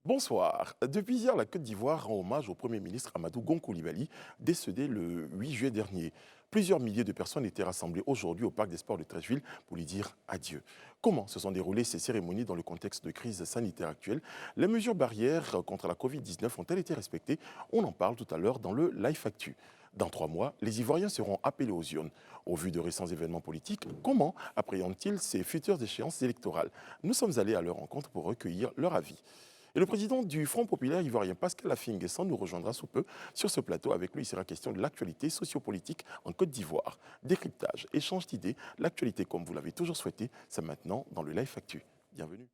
Bonsoir. Depuis hier, la Côte d'Ivoire rend hommage au Premier ministre Amadou Gon Coulibaly, décédé le 8 juillet dernier. Plusieurs milliers de personnes étaient rassemblées aujourd'hui au Parc des Sports de Treichville pour lui dire adieu. Comment se sont déroulées ces cérémonies dans le contexte de crise sanitaire actuelle? Les mesures barrières contre la Covid-19 ont-elles été respectées? On en parle tout à l'heure dans le Life Actu. Dans 3 mois, les Ivoiriens seront appelés aux urnes. Au vu de récents événements politiques, comment appréhendent-ils ces futures échéances électorales? Nous sommes allés à leur rencontre pour recueillir leur avis. Et le président du Front populaire ivoirien, Pascal Affi-N'Guessan, nous rejoindra sous peu sur ce plateau. Avec lui, il sera question de l'actualité sociopolitique en Côte d'Ivoire. Décryptage, échange d'idées, l'actualité comme vous l'avez toujours souhaité, c'est maintenant dans le Life Actu. Bienvenue.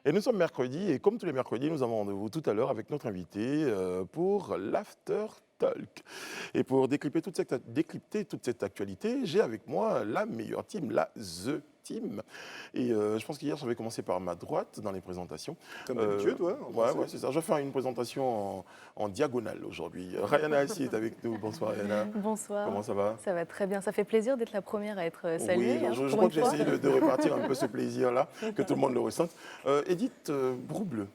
Et nous sommes mercredi, et comme tous les mercredis, nous avons rendez-vous tout à l'heure avec notre invité pour l'After Talk. Et pour décrypter toute cette actualité, j'ai avec moi la meilleure team, la The Team. Et je pense qu'hier, j'avais commencé par ma droite dans les présentations. Comme d'habitude, ouais. Ouais, c'est ça. Je vais faire une présentation en diagonale aujourd'hui. Rayana Assi est avec nous. Bonsoir, Rayana. Bonsoir. Comment ça va? Ça va très bien. Ça fait plaisir d'être la première à être saluée. Oui, je crois que j'ai essayé de répartir un peu ce plaisir-là, que tout le monde le ressente. Edith Broubleu,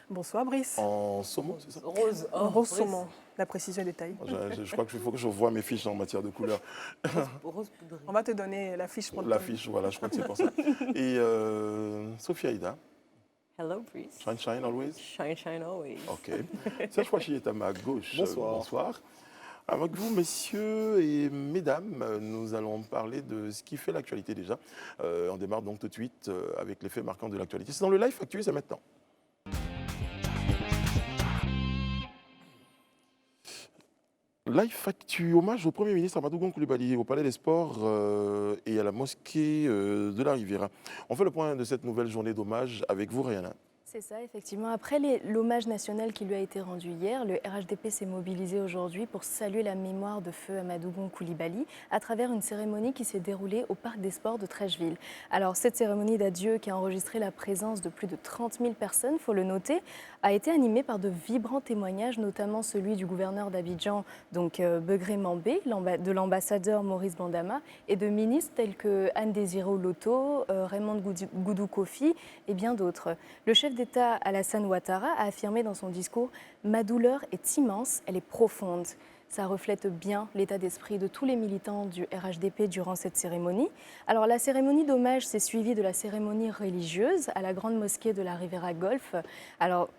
Bonsoir Brice. en saumon, c'est ça? Rose. Rose saumon, la précision et le détail. Je crois qu'il faut que je voie mes fiches en matière de couleur. Rose poudrée. On va te donner la fiche pour La fiche, voilà, je crois que c'est pour ça. Et Sophia Ida, Hello, Breeze. shine, shine always. Shine, shine always. Ok. Serge Fouachi est à ma gauche. Bonsoir. Bonsoir. Avec vous, messieurs et mesdames, nous allons parler de ce qui fait l'actualité déjà. On démarre donc tout de suite avec les faits marquants de l'actualité. C'est dans le live actuel, c'est maintenant. Life Actu, hommage au Premier ministre Amadou Gon Coulibaly au Palais des Sports et à la mosquée de la Riviera. On fait le point de cette nouvelle journée d'hommage avec vous, Rayana. C'est ça, effectivement. Après l'hommage national qui lui a été rendu hier, le RHDP s'est mobilisé aujourd'hui pour saluer la mémoire de feu Amadou Gon Coulibaly à travers une cérémonie qui s'est déroulée au Parc des Sports de Treichville. Alors, cette cérémonie d'adieu qui a enregistré la présence de plus de 30 000 personnes, il faut le noter, a été animée par de vibrants témoignages, notamment celui du gouverneur d'Abidjan, donc Begré Mambé, de l'ambassadeur Maurice Bandama, et de ministres tels que Anne Désiré Loto, Raymond Goudou Kofi et bien d'autres. Le chef d'État Alassane Ouattara a affirmé dans son discours « Ma douleur est immense, elle est profonde ». Ça reflète bien l'état d'esprit de tous les militants du RHDP durant cette cérémonie. Alors la cérémonie d'hommage s'est suivie de la cérémonie religieuse à la grande mosquée de la Riviera Golf. Alors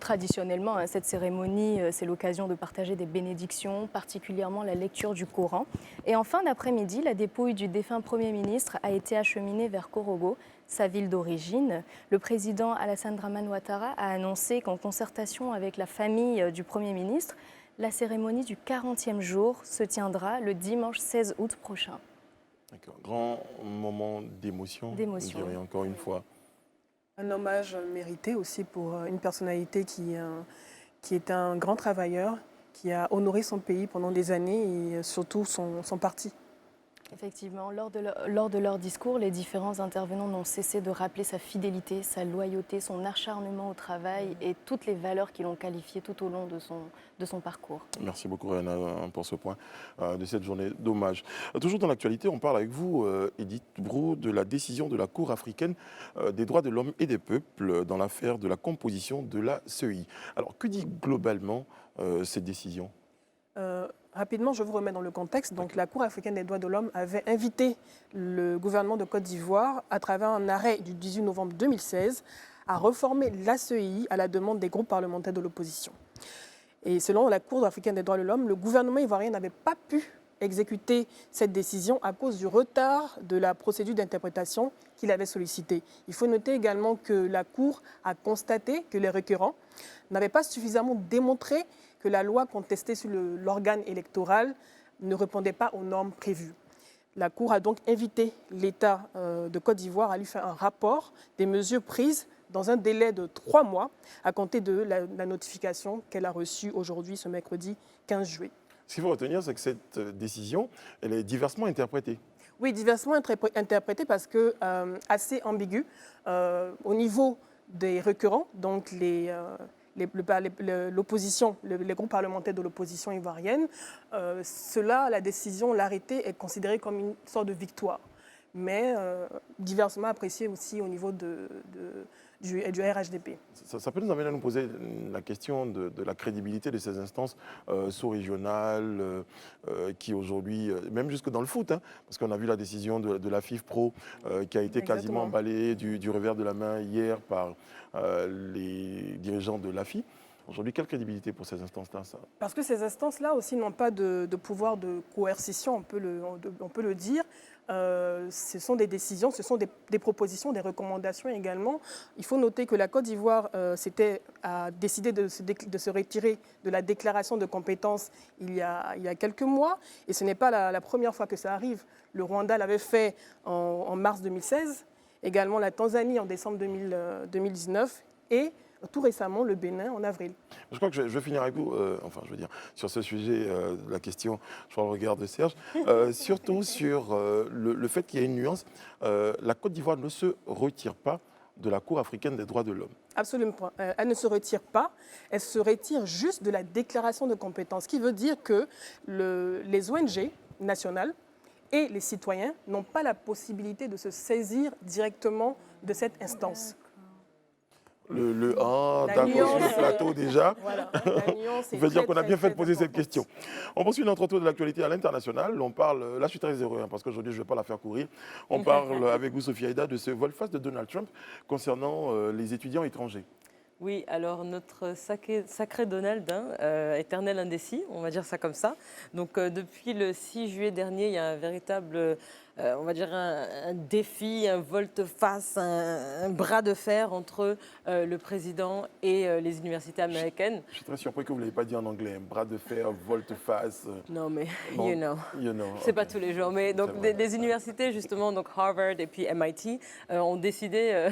traditionnellement, cette cérémonie, c'est l'occasion de partager des bénédictions, particulièrement la lecture du Coran. Et en fin d'après-midi, la dépouille du défunt Premier ministre a été acheminée vers Korogo, sa ville d'origine. Le président Alassane Dramane Ouattara a annoncé qu'en concertation avec la famille du Premier ministre, la cérémonie du 40e jour se tiendra le dimanche 16 août prochain. D'accord. Grand moment d'émotion, je dirais encore une fois. Un hommage mérité aussi pour une personnalité qui est un grand travailleur, qui a honoré son pays pendant des années et surtout son parti. Effectivement, lors de leur discours, les différents intervenants n'ont cessé de rappeler sa fidélité, sa loyauté, son acharnement au travail et toutes les valeurs qui l'ont qualifié tout au long de son parcours. Merci beaucoup, Rayana, pour ce point de cette journée d'hommage. Toujours dans l'actualité, on parle avec vous, Edith Brou, de la décision de la Cour africaine des droits de l'homme et des peuples dans l'affaire de la composition de la CEI. Alors, que dit globalement cette décision ? Rapidement, je vous remets dans le contexte. Donc, la Cour africaine des droits de l'homme avait invité le gouvernement de Côte d'Ivoire, à travers un arrêt du 18 novembre 2016, à reformer l'ACEI à la demande des groupes parlementaires de l'opposition. Et selon la Cour africaine des droits de l'homme, le gouvernement ivoirien n'avait pas pu exécuter cette décision à cause du retard de la procédure d'interprétation qu'il avait sollicitée. Il faut noter également que la Cour a constaté que les requérants n'avaient pas suffisamment démontré que la loi contestée sur l'organe électoral ne répondait pas aux normes prévues. La Cour a donc invité l'État de Côte d'Ivoire à lui faire un rapport des mesures prises dans un délai de 3 mois à compter de la notification qu'elle a reçue aujourd'hui, ce mercredi 15 juillet. Ce qu'il faut retenir, c'est que cette décision, elle est diversement interprétée. Oui, diversement interprété parce que assez ambigu au niveau des récurrents, donc l'opposition, les groupes parlementaires de l'opposition ivoirienne. La décision, l'arrêté est considéré comme une sorte de victoire, mais diversement apprécié aussi au niveau du RHDP. Ça peut nous amener à nous poser la question de la crédibilité de ces instances sous-régionales qui aujourd'hui, même jusque dans le foot, hein, parce qu'on a vu la décision de la FIFPro qui a été quasiment balayée du revers de la main hier par les dirigeants de l'AFI. Aujourd'hui, quelle crédibilité pour ces instances-là Parce que ces instances-là aussi n'ont pas de pouvoir de coercition, on peut le dire. Ce sont des décisions, ce sont des propositions, des recommandations également. Il faut noter que la Côte d'Ivoire a décidé de se retirer de la déclaration de compétences il y a quelques mois. Et ce n'est pas la première fois que ça arrive. Le Rwanda l'avait fait en mars 2016, également la Tanzanie en décembre 2019 et tout récemment le Bénin en avril. Je crois que je vais finir avec vous, sur ce sujet, la question, je vois le regard de Serge, surtout sur le fait qu'il y a une nuance. La Côte d'Ivoire ne se retire pas de la Cour africaine des droits de l'homme. Absolument pas. Elle ne se retire pas, elle se retire juste de la déclaration de compétences, ce qui veut dire que les ONG nationales et les citoyens n'ont pas la possibilité de se saisir directement de cette instance. D'accord, sur le plateau déjà. Voilà, la nuance ça veut dire qu'on a bien fait de poser cette question. On poursuit notre tour de l'actualité à l'international. On parle, là je suis très heureux parce qu'aujourd'hui je ne vais pas la faire courir. On parle avec vous, Sophie Aïda, de ce volte-face de Donald Trump concernant les étudiants étrangers. Oui, alors notre sacré Donald, éternel indécis, on va dire ça comme ça. Donc depuis le 6 juillet dernier, il y a un véritable, on va dire un défi, un volte-face, un bras de fer entre le président et les universités américaines. Je suis très surpris que vous ne l'ayez pas dit en anglais, un bras de fer, volte-face. Non mais, bon, you know. C'est okay. Pas tous les jours. Mais donc des universités justement, donc Harvard et puis MIT, ont décidé...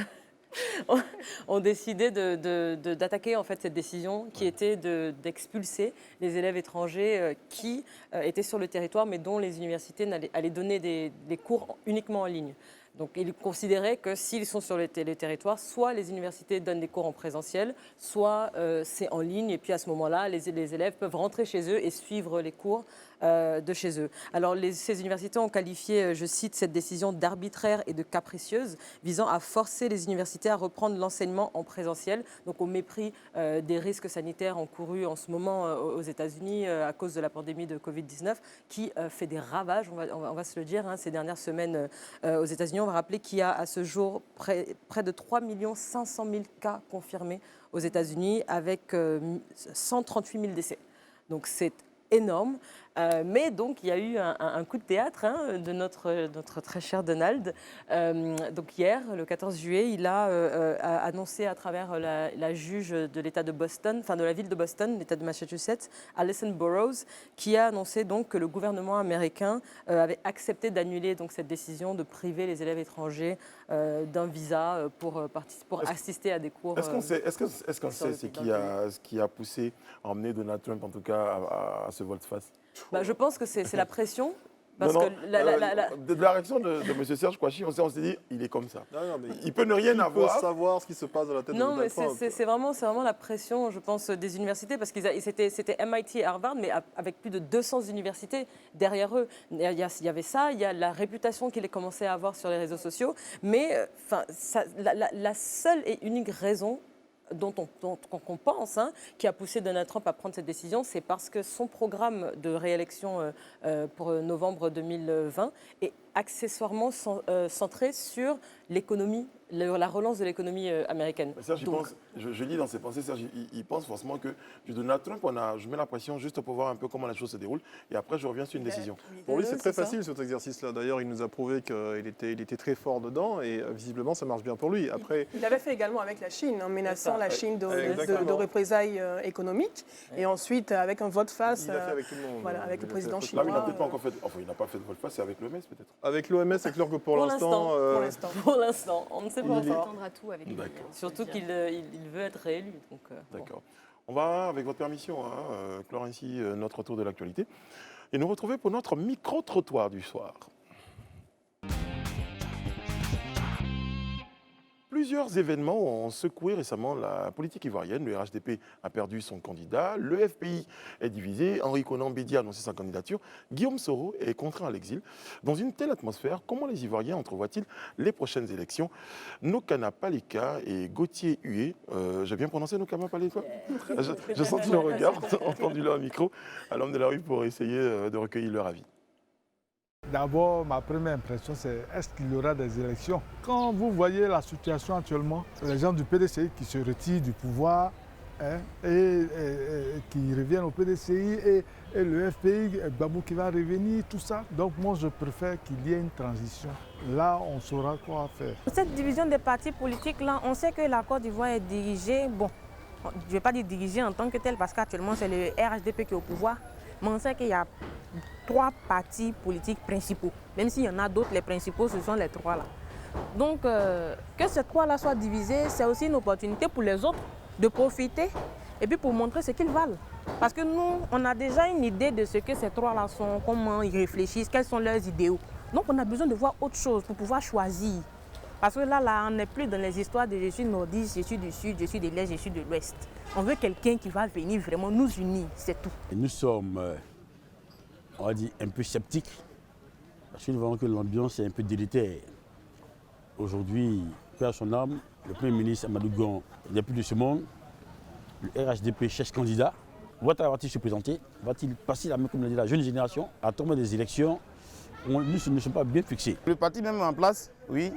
ont décidé d'attaquer en fait cette décision qui était d'expulser les élèves étrangers qui étaient sur le territoire mais dont les universités allaient donner des cours uniquement en ligne. Donc ils considéraient que s'ils sont sur le territoire, soit les universités donnent des cours en présentiel, soit c'est en ligne et puis à ce moment-là, les élèves peuvent rentrer chez eux et suivre les cours de chez eux. Alors ces universités ont qualifié, je cite, cette décision d'arbitraire et de capricieuse, visant à forcer les universités à reprendre l'enseignement en présentiel, donc au mépris des risques sanitaires encourus en ce moment aux États-Unis à cause de la pandémie de Covid-19, qui fait des ravages, on va se le dire, ces dernières semaines aux États-Unis. On va rappeler qu'il y a à ce jour près de 3 500 000 cas confirmés aux États-Unis avec 138 000 décès. Donc c'est énorme. Mais donc, il y a eu un coup de théâtre de notre très cher Donald. Donc hier, le 14 juillet, il a annoncé à travers la juge de l'État de Boston, enfin de la ville de Boston, l'État de Massachusetts, Alison Burroughs, qui a annoncé donc que le gouvernement américain avait accepté d'annuler donc cette décision de priver les élèves étrangers d'un visa pour assister à des cours. Est-ce qu'on sait ce qui a poussé, emmené Donald Trump en tout cas à ce volte-face? Je pense que c'est la pression. Parce non, que de la réaction de M. Serge Kouachi, on s'est dit, il est comme ça. Non, mais il peut ne rien avoir. Il peut savoir ce qui se passe dans la tête de Donald Trump. Non, mais c'est vraiment la pression, je pense, des universités, parce que c'était MIT et Harvard, mais avec plus de 200 universités derrière eux. Il y avait ça, il y a la réputation qu'il a commencé à avoir sur les réseaux sociaux, mais la seule et unique raison qu'on pense, qui a poussé Donald Trump à prendre cette décision, c'est parce que son programme de réélection pour novembre 2020 est accessoirement centré sur l'économie, la relance de l'économie américaine. Serge, je lis dans ses pensées, Serge, il pense forcément que du Donald Trump, je mets la pression juste pour voir un peu comment la chose se déroule, et après je reviens sur une décision. Pour lui, c'est très facile cet exercice-là. D'ailleurs, il nous a prouvé qu'il était très fort dedans, et visiblement, ça marche bien pour lui. Après, il l'avait fait également avec la Chine, en menaçant la Chine de représailles économiques, et ensuite avec un vote-face il l'a fait avec tout le monde. Voilà, avec le président chinois. Là, il n'a peut-être pas encore fait, il n'a pas fait de vote-face, c'est avec l'OMS peut-être. Avec l'OMS, c'est clair que pour l'instant. Pour l'instant, on ne sait pas encore. Tout avec lui. Surtout qu'il veut être réélu. D'accord. On va, avec votre permission, clore ainsi notre tour de l'actualité et nous retrouver pour notre micro-trottoir du soir. Plusieurs événements ont secoué récemment la politique ivoirienne. Le RHDP a perdu son candidat, le FPI est divisé, Henri Konan Bédié a annoncé sa candidature, Guillaume Soro est contraint à l'exil. Dans une telle atmosphère, comment les Ivoiriens entrevoient-ils les prochaines élections? Nokana Paleka et Gauthier Hué, j'ai bien prononcé Nokana Paleka? J'ai senti le regard, entendu leur micro à l'homme de la rue pour essayer de recueillir leur avis. D'abord, ma première impression, c'est est-ce qu'il y aura des élections? Quand vous voyez la situation actuellement, les gens du PDCI qui se retirent du pouvoir et qui reviennent au PDCI et le FPI, Gbagbo qui va revenir, tout ça. Donc moi, je préfère qu'il y ait une transition. Là, on saura quoi faire. Cette division des partis politiques, là, on sait que la Côte d'Ivoire est dirigée, bon, je ne vais pas dire dirigée en tant que telle parce qu'actuellement, c'est le RHDP qui est au pouvoir, mais on sait qu'il y a 3 partis politiques principaux. Même s'il y en a d'autres, les principaux, ce sont les 3 là. Donc, que ces 3 là soient divisés, c'est aussi une opportunité pour les autres de profiter et puis pour montrer ce qu'ils valent. Parce que nous, on a déjà une idée de ce que ces 3 là sont, comment ils réfléchissent, quels sont leurs idéaux. Donc, on a besoin de voir autre chose pour pouvoir choisir. Parce que là, on n'est plus dans les histoires de je suis nordiste, je suis du sud, je suis de l'est, je suis de l'ouest. On veut quelqu'un qui va venir vraiment nous unir, c'est tout. Nous sommes, on va dire, un peu sceptiques, parce que nous voyons que l'ambiance est un peu délétère. Aujourd'hui, paix à son âme, le Premier ministre Amadou Gon n'est plus de ce monde. Le RHDP cherche candidat. Va-t-il se présenter? Va-t-il passer la main, comme l'a dit la jeune génération, à tomber des élections? Nous ne sommes pas bien fixés. Le parti même en place, oui,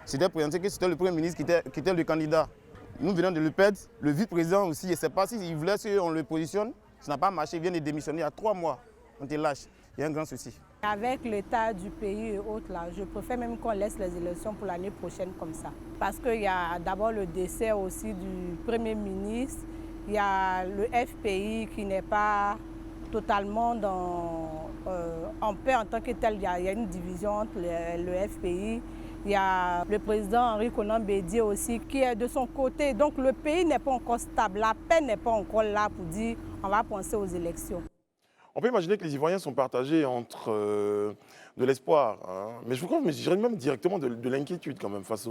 c'était présenté que c'était le Premier ministre qui était le candidat. Nous venons de le perdre, le vice-président aussi, je ne sais pas s'il voulait qu'on le positionne. Ça n'a pas marché, il vient de démissionner il y a 3 mois. On te lâche, il y a un grand souci. Avec l'état du pays et autres, là, je préfère même qu'on laisse les élections pour l'année prochaine comme ça. Parce qu'il y a d'abord le décès aussi du Premier ministre, il y a le FPI qui n'est pas totalement en paix en tant que tel. Il y a une division entre le FPI. Il y a le président Henri Konan Bédié aussi qui est de son côté. Donc le pays n'est pas encore stable, la paix n'est pas encore là pour dire on va penser aux élections. On peut imaginer que les Ivoiriens sont partagés entre de l'espoir, hein, mais je dirais même directement de l'inquiétude quand même face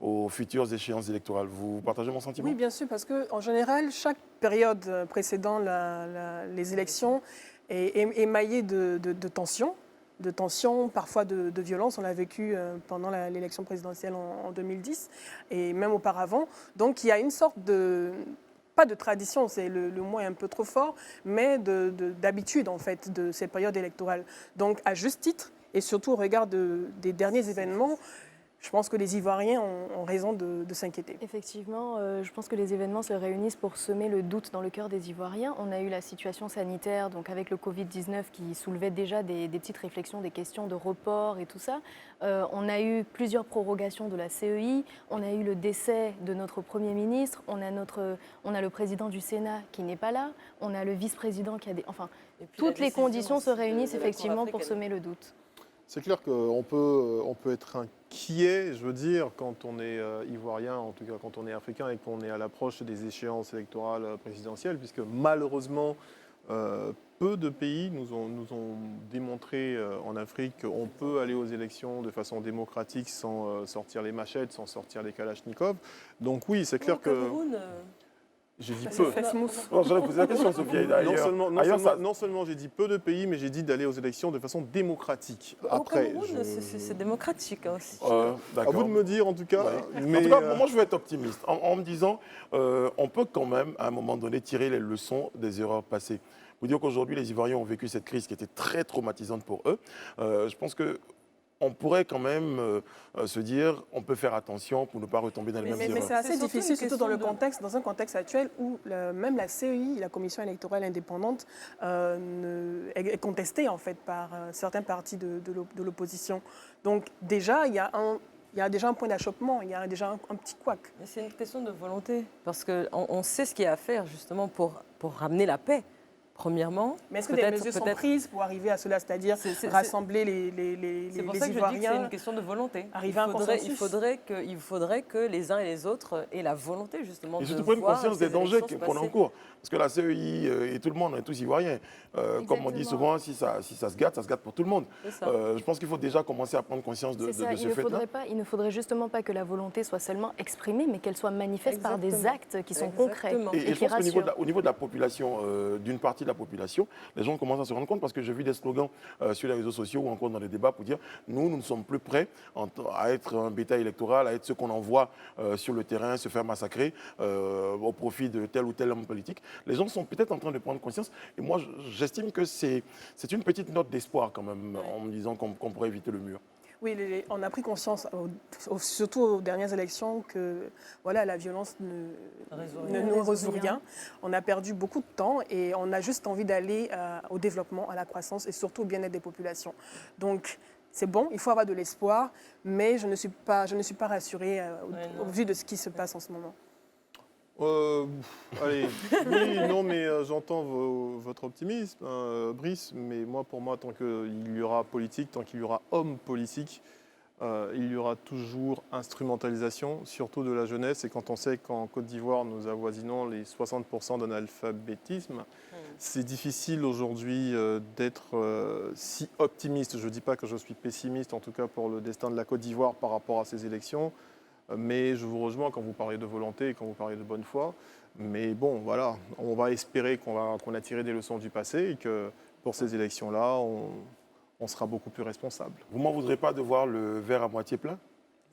aux futures échéances électorales. Vous partagez mon sentiment? Oui, bien sûr, parce qu'en général, chaque période précédant les élections est émaillée de tensions, parfois de violence. On l'a vécu pendant l'élection présidentielle en 2010 et même auparavant. Donc il y a une sorte pas de tradition, c'est le mot est un peu trop fort, mais d'habitude en fait de ces périodes électorales. Donc à juste titre, et surtout au regard des derniers événements, je pense que les Ivoiriens ont raison de s'inquiéter. Effectivement, je pense que les événements se réunissent pour semer le doute dans le cœur des Ivoiriens. On a eu la situation sanitaire, donc avec le Covid-19 qui soulevait déjà des petites réflexions, des questions de report et tout ça. On a eu plusieurs prorogations de la CEI, on a eu le décès de notre Premier ministre, on a le président du Sénat qui n'est pas là, on a le vice-président qui a des... Enfin, toutes les conditions se réunissent effectivement pour semer le doute. C'est clair qu'on peut être inquiet, je veux dire, quand on est ivoirien, en tout cas quand on est africain et qu'on est à l'approche des échéances électorales présidentielles, puisque malheureusement, peu de pays nous ont démontré en Afrique qu'on peut aller aux élections de façon démocratique sans sortir les machettes, sans sortir les kalachnikovs. Donc oui, c'est clair que... J'ai dit peu. Non, j'allais poser la question, Sophie. Non seulement j'ai dit peu de pays, mais j'ai dit d'aller aux élections de façon démocratique. Après, c'est démocratique aussi. À vous de me dire, en tout cas. Ouais. Mais en tout cas, moi, je vais être optimiste en me disant on peut quand même, à un moment donné, tirer les leçons des erreurs passées. Vous dire qu'aujourd'hui, les Ivoiriens ont vécu cette crise qui était très traumatisante pour eux. Je pense que on pourrait quand même se dire on peut faire attention pour ne pas retomber dans les mêmes erreurs. Mais c'est assez difficile, surtout dans un contexte actuel où même la CEI, la Commission électorale indépendante, est contestée en fait par certains partis de l'opposition. Donc déjà, il y a déjà un point d'achoppement, il y a déjà un petit couac. C'est une question de volonté, parce qu'on sait ce qu'il y a à faire justement pour ramener la paix. Premièrement, Mais est-ce que des mesures sont prises pour arriver à cela, c'est-à-dire rassembler les C'est pour ça que je dis que c'est une question de volonté. Arriver à un consensus. Il faudrait que les uns et les autres aient la volonté justement Et de surtout prendre voir conscience ces des dangers élections se qu'on passer. encourt. Parce que la CEI et tout le monde, on est tous ivoiriens. Comme on dit souvent, si ça se gâte pour tout le monde. Je pense qu'il faut déjà commencer à prendre conscience de ce fait-là. Il ne faudrait justement pas que la volonté soit seulement exprimée, mais qu'elle soit manifeste par des actes qui sont concrets Et et je qui pense rassurent. qu'au niveau de la population, d'une partie de la population, les gens commencent à se rendre compte parce que j'ai vu des slogans sur les réseaux sociaux ou encore dans les débats pour dire nous ne sommes plus prêts à être un bétail électoral, à être ceux qu'on envoie sur le terrain se faire massacrer au profit de tel ou tel homme politique. Les gens sont peut-être en train de prendre conscience et moi j'estime que c'est une petite note d'espoir quand même en me disant qu'on pourrait éviter le mur. Oui, on a pris conscience, surtout aux dernières élections, que voilà, la violence ne nous résout rien. On a perdu beaucoup de temps et on a juste envie d'aller au développement, à la croissance et surtout au bien-être des populations. Donc, c'est bon, il faut avoir de l'espoir, mais je ne suis pas rassurée au vu de ce qui se passe en ce moment. Allez, oui, non, mais j'entends votre optimisme, Brice, mais pour moi, tant qu'il y aura politique, tant qu'il y aura homme politique, il y aura toujours instrumentalisation, surtout de la jeunesse. Et quand on sait qu'en Côte d'Ivoire, nous avoisinons les 60% d'analphabétisme, c'est difficile aujourd'hui d'être si optimiste. Je ne dis pas que je suis pessimiste, en tout cas pour le destin de la Côte d'Ivoire par rapport à ces élections. Mais je vous rejoins quand vous parlez de volonté et quand vous parlez de bonne foi. Mais bon, voilà, on va espérer qu'on a tiré des leçons du passé et que pour ces élections-là, on sera beaucoup plus responsable. Vous m'en voudrez pas de voir le verre à moitié plein?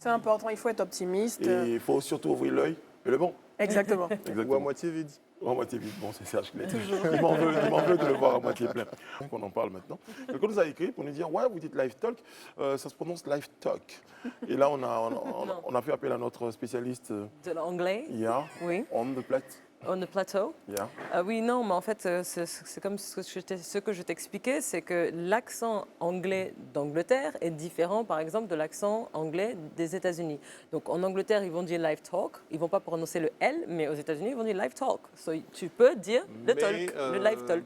C'est important, il faut être optimiste. Et il faut surtout ouvrir l'œil et le bon. Exactement. Ou à moitié vide. Ou à moitié vide, bon, c'est Serge qui l'a dit. Il m'en veut de le voir à moitié plein. Donc on en parle maintenant. Quelqu'un nous a écrit pour nous dire, ouais, vous dites live talk, ça se prononce live talk. Et là, on a fait appel à notre spécialiste. De l'anglais. Yeah, Oui. on the plate. On the plateau. Yeah. Oui, non, mais en fait, c'est comme ce que je t'expliquais, c'est que l'accent anglais d'Angleterre est différent, par exemple, de l'accent anglais des États-Unis. Donc, en Angleterre, ils vont dire live talk, ils ne vont pas prononcer le L, mais aux États-Unis, ils vont dire live talk. So, tu peux dire le talk, le live talk.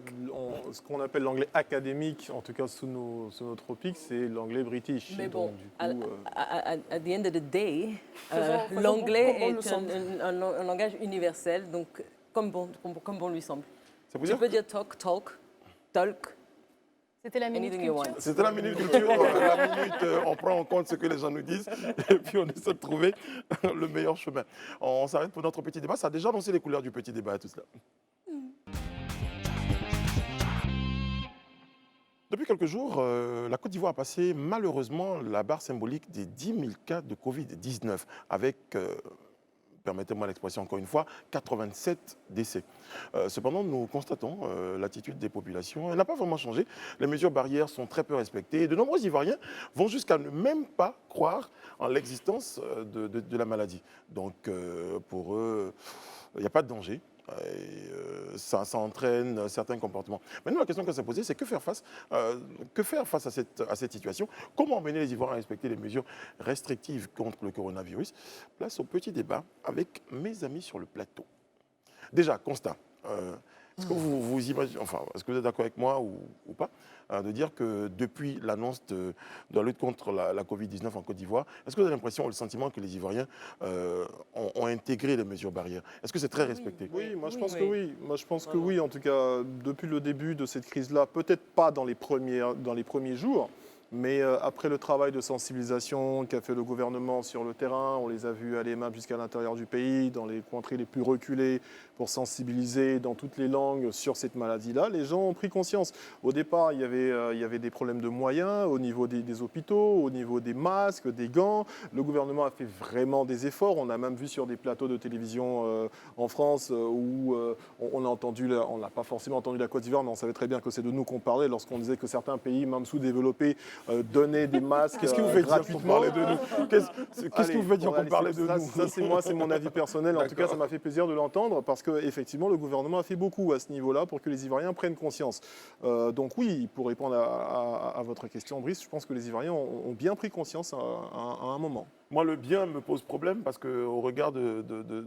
Ce qu'on appelle l'anglais académique, en tout cas sous nos tropiques, c'est l'anglais british. Mais bon, donc, du coup, at the end of the day, faisons l'anglais comme bon nous est semble. un langage universel, donc comme bon lui semble. Ça veut Tu dire peux dire talk, talk. C'était la minute Anything you culture. want. C'était la minute culture. La minute, on prend en compte ce que les gens nous disent et puis on essaie de trouver le meilleur chemin. On s'arrête pour notre petit débat. Ça a déjà annoncé les couleurs du petit débat, tout cela. Depuis quelques jours, la Côte d'Ivoire a passé malheureusement la barre symbolique des 10 000 cas de Covid-19 avec, permettez-moi l'expression encore une fois, 87 décès. Cependant, nous constatons l'attitude des populations. Elle n'a pas vraiment changé. Les mesures barrières sont très peu respectées et de nombreux Ivoiriens vont jusqu'à ne même pas croire en l'existence de la maladie. Donc, pour eux, il n'y a pas de danger. Et ça entraîne certains comportements. Maintenant, la question qu'on s'est posée, c'est que faire face à cette situation? Comment emmener les Ivoiriens à respecter les mesures restrictives contre le coronavirus? Place au petit débat avec mes amis sur le plateau. Déjà, constat. Est-ce que vous imaginez, enfin, est-ce que vous êtes d'accord avec moi ou pas, de dire que depuis l'annonce de la lutte contre la Covid-19 en Côte d'Ivoire, est-ce que vous avez l'impression ou le sentiment que les Ivoiriens ont intégré les mesures barrières? Est-ce que c'est très respecté? Oui, moi je pense que oui. Moi je pense que oui, en tout cas, depuis le début de cette crise-là, peut-être pas dans les premiers jours, mais après le travail de sensibilisation qu'a fait le gouvernement sur le terrain, on les a vus aller même jusqu'à l'intérieur du pays, dans les contrées les plus reculées, pour sensibiliser dans toutes les langues sur cette maladie-là. Les gens ont pris conscience. Au départ, il y avait des problèmes de moyens au niveau des hôpitaux, au niveau des masques, des gants. Le gouvernement a fait vraiment des efforts. On a même vu sur des plateaux de télévision en France où on n'a pas forcément entendu la Côte d'Ivoire, mais on savait très bien que c'est de nous qu'on parlait lorsqu'on disait que certains pays, même sous-développés, donnaient des masques Qu'est-ce qui vous fait dire qu'on gratuitement. parlait de nous? Qu'est-ce qui vous fait dire qu'on parlait de nous? Ça, c'est mon avis personnel. En tout cas, ça m'a fait plaisir de l'entendre parce qu'effectivement, le gouvernement a fait beaucoup à ce niveau-là pour que les Ivoiriens prennent conscience. Donc oui, pour répondre à votre question, Brice, je pense que les Ivoiriens ont bien pris conscience à un moment. Moi, le bien me pose problème parce qu'au regard de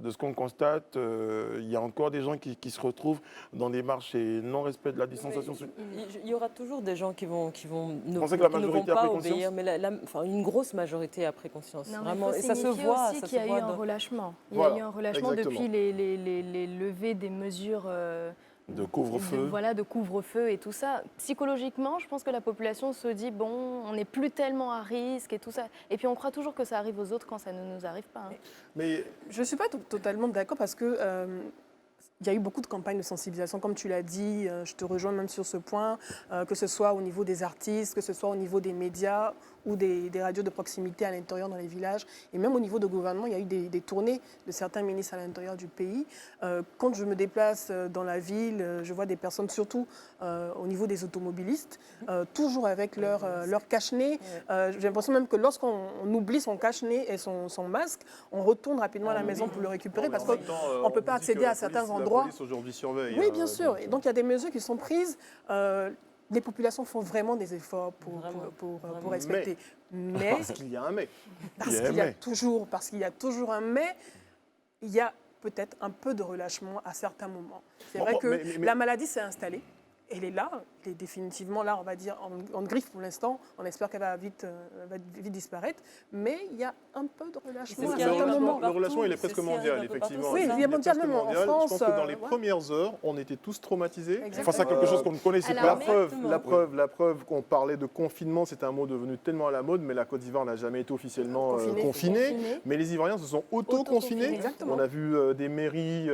ce qu'on constate, il y a encore des gens qui se retrouvent dans des marches et non-respect de la distanciation. Il y aura toujours des gens qui vont ne, pensez que la qui ne vont majorité a pas pris conscience obéir, mais enfin, une grosse majorité a pris conscience. Non, mais Vraiment. il Et faut ça se signifier voit. aussi Ça qu'il y se a eu voit un dans- relâchement. Il y Voilà, a eu un relâchement exactement. depuis les levées des mesures De couvre-feu. de couvre-feu et tout ça. Psychologiquement, je pense que la population se dit bon, on n'est plus tellement à risque et tout ça. Et puis on croit toujours que ça arrive aux autres quand ça ne nous arrive pas. Hein. Mais Je ne suis pas totalement d'accord parce que il y a eu beaucoup de campagnes de sensibilisation, comme tu l'as dit, je te rejoins même sur ce point, que ce soit au niveau des artistes, que ce soit au niveau des médias ou des radios de proximité à l'intérieur dans les villages. Et même au niveau de gouvernement, il y a eu des tournées de certains ministres à l'intérieur du pays. Quand je me déplace dans la ville, je vois des personnes, surtout au niveau des automobilistes, toujours avec leur cache-nez. J'ai l'impression même que lorsqu'on oublie son cache-nez et son masque, on retourne rapidement à la maison pour le récupérer parce qu'on ne peut pas accéder à certains endroits. La police aujourd'hui surveille. Oui, bien sûr. Et donc, il y a des mesures qui sont prises. Les populations font vraiment des efforts pour respecter. Mais, Parce qu'il y a un mais. parce qu'il y a toujours un mais, il y a peut-être un peu de relâchement à certains moments. C'est vrai que la maladie s'est installée. Elle est là, elle est définitivement là, on va dire, en griffe pour l'instant. On espère qu'elle va vite disparaître. Mais il y a un peu de relâchement à certains moments. Le relâchement, il est presque mondial, effectivement. Oui, il est mondial, même en France. Je pense que dans les premières heures, on était tous traumatisés. Face à quelque chose qu'on ne connaissait Alors, pas. La preuve qu'on parlait de confinement, c'était un mot devenu tellement à la mode, mais la Côte d'Ivoire n'a jamais été officiellement confinée. Mais les Ivoiriens se sont auto-confinés. Exactement. On a vu des mairies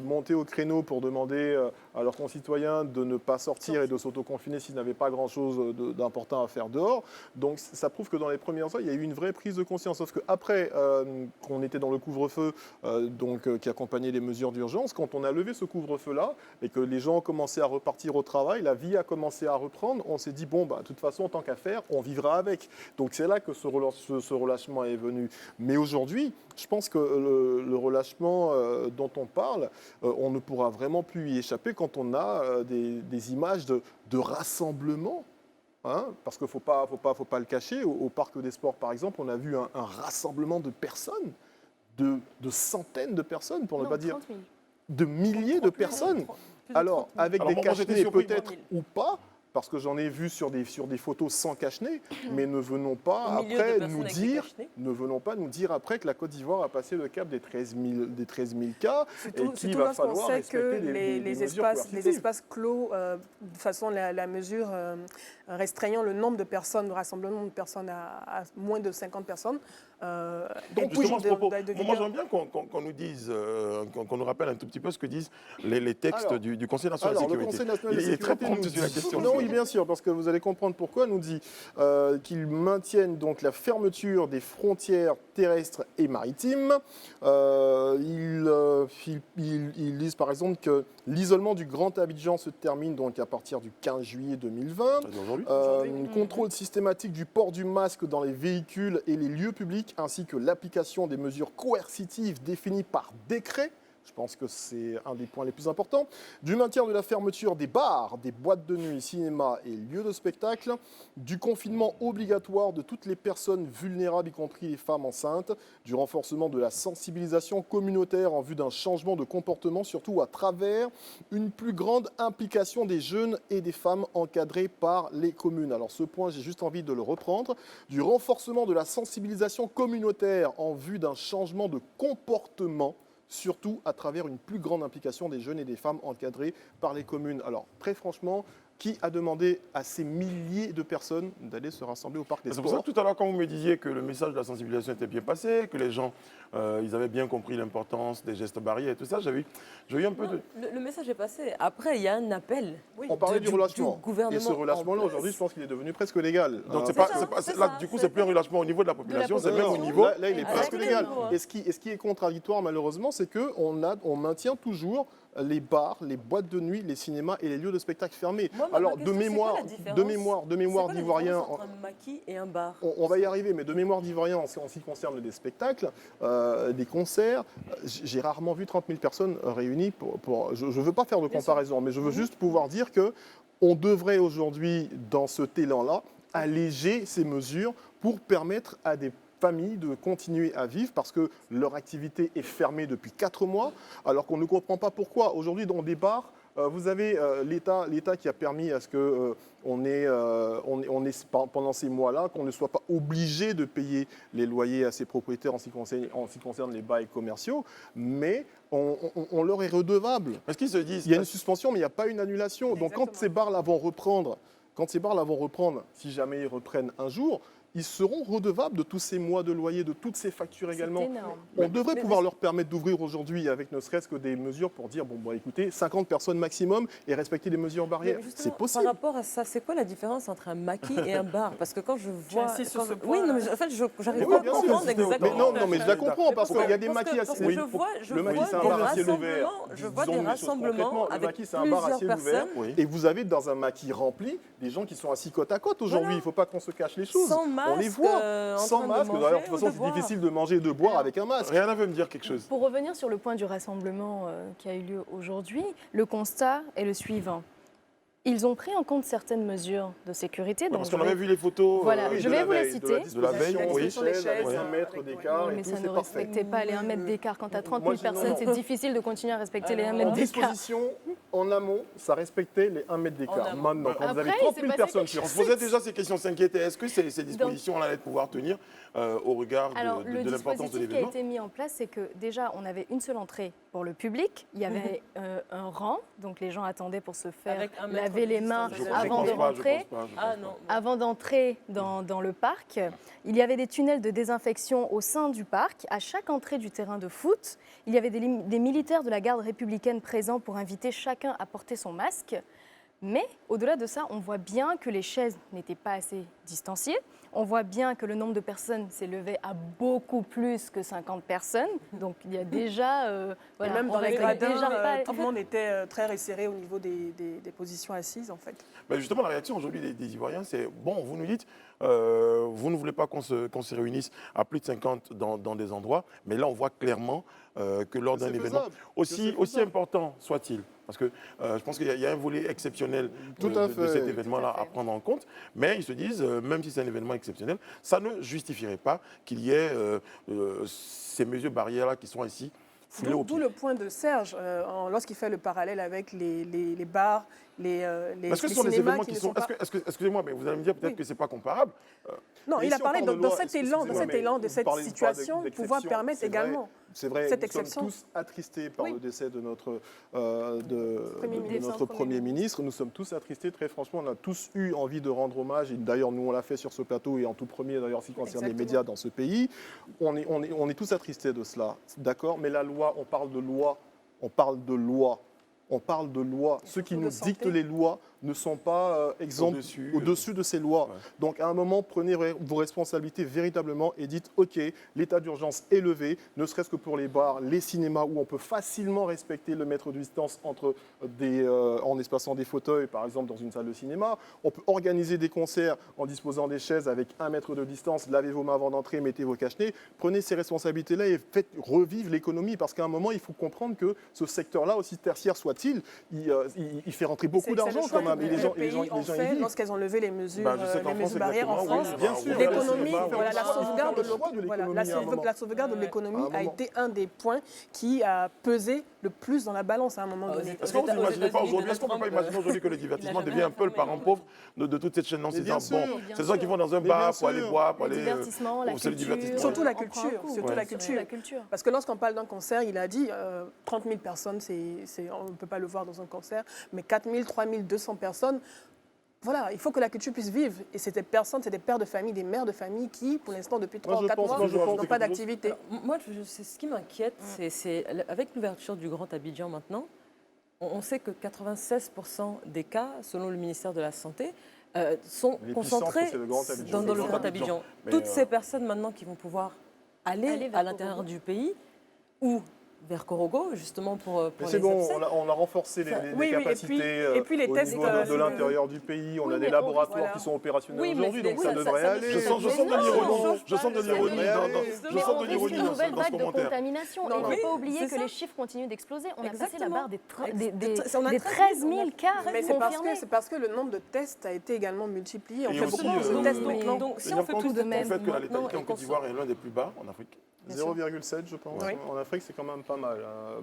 monter au créneau pour demander à leurs concitoyens de ne pas sortir et de s'auto-confiner s'ils n'avaient pas grand-chose d'important à faire dehors. Donc ça prouve que dans les premières heures, il y a eu une vraie prise de conscience. Sauf qu'après qu'on était dans le couvre-feu qui accompagnait les mesures d'urgence, quand on a levé ce couvre-feu-là et que les gens ont commencé à repartir au travail, la vie a commencé à reprendre, on s'est dit, bon, bah, de toute façon, tant qu'à faire, on vivra avec. Donc c'est là que ce relâchement est venu. Mais aujourd'hui, je pense que le relâchement dont on parle, on ne pourra vraiment plus y échapper quand on a des images de rassemblement. Hein, parce qu'il ne faut pas le cacher. Au Parc des Sports, par exemple, on a vu un rassemblement de personnes, de centaines de personnes, pour ne pas dire 30 000. de milliers de personnes. Alors, avec des cache-nez peut-être ou pas, parce que j'en ai vu sur des photos sans cache-nez, mais ne venons pas après nous dire après que la Côte d'Ivoire a passé le cap des 13 000 cas et qu'il va falloir sait respecter que des les mesures espaces clos, de façon la mesure restreignant le nombre de personnes, le rassemblement de personnes à moins de 50 personnes. Donc justement, à ce propos, moi j'aime bien qu'on nous dise, qu'on nous rappelle un tout petit peu ce que disent les textes du Conseil national de sécurité. Le Conseil national de Il est très sécurité prompt nous sur la dit- question. Non, oui, bien sûr, parce que vous allez comprendre pourquoi. Nous dit qu'ils maintiennent donc la fermeture des frontières terrestres et maritimes. Ils disent par exemple que l'isolement du Grand Abidjan se termine donc à partir du 15 juillet 2020. Contrôle systématique du port du masque dans les véhicules et les lieux publics, ainsi que l'application des mesures coercitives définies par décret. Je pense que c'est un des points les plus importants. Du maintien de la fermeture des bars, des boîtes de nuit, cinémas et lieux de spectacle. Du confinement obligatoire de toutes les personnes vulnérables, y compris les femmes enceintes. Du renforcement de la sensibilisation communautaire en vue d'un changement de comportement, surtout à travers une plus grande implication des jeunes et des femmes encadrées par les communes. Alors ce point, j'ai juste envie de le reprendre. Du renforcement de la sensibilisation communautaire en vue d'un changement de comportement, surtout à travers une plus grande implication des jeunes et des femmes encadrées par les communes. Alors, très franchement, qui a demandé à ces milliers de personnes d'aller se rassembler au Parc des C'est Sports? pour ça que tout à l'heure, quand vous me disiez que le message de la sensibilisation était bien passé, que les gens ils avaient bien compris l'importance des gestes barrières et tout ça, j'ai eu un peu de... Le message est passé. Après, il y a un appel. On parlait du relâchement. Du gouvernement et ce relâchement-là, aujourd'hui, je pense qu'il est devenu presque légal. Donc du coup, c'est c'est plus un relâchement au niveau de la population, c'est même au niveau... Là, il est presque légal. niveau. Et ce qui est contradictoire, malheureusement, c'est qu'on maintient toujours les bars, les boîtes de nuit, les cinémas et les lieux de spectacle fermés. Moi, Alors, ma de question, mémoire c'est quoi la différence d'Ivoiriens... entre un maquis et un bar. On va y arriver, mais de mémoire d'Ivoiriens, en ce qui concerne des spectacles, des concerts, j'ai rarement vu 30 000 personnes réunies. Je ne veux pas faire de comparaison, mais je veux juste pouvoir dire qu'on devrait aujourd'hui, dans ce élan-là, alléger ces mesures pour permettre à des familles de continuer à vivre parce que leur activité est fermée depuis 4 mois, alors qu'on ne comprend pas pourquoi. Aujourd'hui, dans des bars, vous avez l'État qui a permis à ce que on ait pendant ces mois-là, qu'on ne soit pas obligé de payer les loyers à ses propriétaires en ce qui concerne les bails commerciaux, mais on leur est redevable. Est-ce qu'ils se disent... Il y a une suspension, mais il n'y a pas une annulation. Donc quand ces bars-là vont reprendre, si jamais ils reprennent un jour, ils seront redevables de tous ces mois de loyer, de toutes ces factures également. Énorme. On devrait pouvoir leur permettre d'ouvrir aujourd'hui avec ne serait-ce que des mesures pour dire, écoutez, 50 personnes maximum et respecter les mesures barrières. C'est possible. Par rapport à ça, c'est quoi la différence entre un maquis et un bar? Parce que quand je vois... insistes sur ce Oui, point, non, mais en fait, j'arrive Oui, pas à bien sûr. comprendre exactement. Mais non, mais je la comprends parce qu'il y a des maquis assez Je vois Le maquis, c'est un des bar à ciel ouvert. rassemblements, je vois des Disons les choses rassemblements concrètement. Le avec maquis, c'est un bar à plusieurs ciel ouvert. personnes. Et vous avez dans un maquis rempli des gens qui sont assis côte à côte aujourd'hui. Il ne faut pas qu'on se cache les choses. Sans masque, On les voit. en Sans train de masque. manger D'ailleurs, de toute ou façon, de c'est boire. difficile de manger et de boire avec un masque. Rihanna veut me dire quelque chose. Pour revenir sur le point du rassemblement qui a eu lieu aujourd'hui, le constat est le suivant. Ils ont pris en compte certaines mesures de sécurité. Ouais, donc parce je qu'on vais- avait vu les photos. Voilà, Oui, je de vais la vous les veille, citer. De la veille, oui. Des chaises, avec Ouais. 1 mètre d'écart Oui, et mais tout, ça c'est ne parfait. respectait pas les 1 mètre d'écart. Quand tu as 30 000 Moi, je dis non, personnes, non. c'est difficile de continuer à respecter les 1 En mètre d'écart. disposition, en amont, ça respectait les 1 mètre d'écart. amont. Maintenant, quand vous Après, avez il 30 s'est 000 passé personnes quelque sur On se posait déjà ces questions, s'inquiétait. Est-ce que ces dispositions allaient pouvoir tenir au regard Alors, de le l'importance de dispositif qui a l'événement? été mis en place, c'est que déjà, on avait une seule entrée pour le public. Il y avait un rang, donc les gens attendaient pour se faire Avec 1 mètre laver de les mains distance. avant de rentrer. Ah non. Avant d'entrer dans le parc, il y avait des tunnels de désinfection au sein du parc. À chaque entrée du terrain de foot, il y avait des militaires de la garde républicaine présents pour inviter chacun à porter son masque. Mais au-delà de ça, on voit bien que les chaises n'étaient pas assez distanciées. On voit bien que le nombre de personnes s'élevait à beaucoup plus que 50 personnes. Donc il y a déjà... Et voilà, même on dans les règle gradins, déjà pas- tout le monde était très resserré au niveau des positions assises, en fait. Ben justement, la réaction aujourd'hui des Ivoiriens, c'est bon, vous nous dites, vous ne voulez pas qu'on se réunisse à plus de 50 dans des endroits, mais là, on voit clairement que lors d'un c'est événement, faisable. aussi important soit-il, parce que je pense qu'il y a un volet exceptionnel Tout de à fait. cet événement-là Tout à à fait. prendre en compte, mais ils se disent, même si c'est un événement exceptionnel, ça ne justifierait pas qu'il y ait ces mesures barrières-là qui sont ici foulées au D'où pied. le point de Serge, lorsqu'il fait le parallèle avec les bars, les Est-ce que ce sont des cinémas événements qui qui ne sont... sont pas... Excusez-moi, mais vous allez me dire peut-être Oui. que ce n'est pas comparable. Non, Mais il a si on parlé parle de dans loi, cet élan, excusez-moi, de mais cette vous parlez pas situation, d'exception, pouvoir permettre c'est vrai. également C'est vrai, cette nous sommes exception. tous attristés par Oui. le décès de notre, Premier ministre. notre Premier ministre. Nous sommes tous attristés, très franchement. On a tous eu envie de rendre hommage. Et d'ailleurs, nous, on l'a fait sur ce plateau et en tout premier, d'ailleurs, en ce qui concerne les Exactement. médias dans ce pays. On est tous attristés de cela, d'accord. Mais la loi, on parle de loi. On parle de loi. On parle de loi. Ceux qui surtout nous de santé. dictent les lois ne sont pas exempts au-dessus de ces lois. Ouais. Donc à un moment, prenez vos responsabilités véritablement et dites, OK, l'état d'urgence est levé, ne serait-ce que pour les bars, les cinémas, où on peut facilement respecter le mètre de distance entre en espaçant des fauteuils, par exemple dans une salle de cinéma. On peut organiser des concerts en disposant des chaises avec 1 mètre de distance, lavez vos mains avant d'entrer, mettez vos cache-nez. Prenez ces responsabilités-là et faites revivre l'économie, parce qu'à un moment, il faut comprendre que ce secteur-là, aussi tertiaire soit-il, il fait rentrer beaucoup C'est d'argent le choix quand même. que Et les gens, les pays ont y fait vivent. lorsqu'elles ont levé les mesures, Bah, je sais qu'en France, barrières en exactement, France. oui. Bien sûr, L'économie, voilà, voilà, la il faut faire sauvegarde le de choix de voilà, l'économie à un moment. la sauvegarde de À l'économie un a moment. été un des points qui a pesé le plus dans la balance à un moment donné. Est-ce qu'on ne peut pas aujourd'hui, est-ce qu'on peut pas imaginer aujourd'hui que le divertissement devient un peu le parent pauvre de toute cette chaîne en se Mais bien disant, bon, sûr, bien c'est des gens qui sûr. vont dans un Mais bar bien pour aller sûr. boire, pour Le aller... divertissement, la c'est le culture. divertissement. Surtout la on prend un culture, coup. surtout Ouais. la culture. La culture. Parce que lorsqu'on parle d'un concert, il a dit 30 000 personnes, on ne peut pas le voir dans un concert, mais 4 000, 3 200 personnes. Voilà, il faut que la culture puisse vivre. Et c'est des personnes, c'est des pères de famille, des mères de famille qui, pour l'instant, depuis 3 ou 4 mois, n'ont pas d'activité. Moi, c'est ce qui m'inquiète, c'est avec l'ouverture du Grand Abidjan maintenant, on sait que 96% des cas, selon le ministère de la Santé, sont L'épicentre, concentrés c'est le Grand Abidjan. dans le Grand Abidjan. Mais, Toutes ces personnes maintenant qui vont pouvoir aller Aller vers à l'intérieur Korogo. du pays, où vers Korogo, justement pour Mais les c'est bon, abcès. on a renforcé les Oui, oui, capacités et puis les au tests, niveau de l'intérieur du pays. On oui, a des mais laboratoires voilà. qui sont opérationnels Oui, mais aujourd'hui, donc ça ça devrait ne aller. Je sens de l'ironie, je sens de l'ironie Mais Mais sens on de risque l'ironie une dans nouvelle ce vague de commentaire. contamination. Non, Et il ne oui, faut pas oublier c'est que ça. les chiffres continuent d'exploser. On a passé la Exactement. barre des On a 13 000 cas Mais confirmés. c'est parce que le nombre de tests a été également multiplié. On Et fait aussi, beaucoup plus de tests maintenant. Donc, si Tenir on fait compte plus de du tests fait que la maintenant létalité en et Côte qu'on d'Ivoire est l'un des plus bas en Afrique. 0,7 je pense. Oui. En Afrique, c'est quand même pas mal.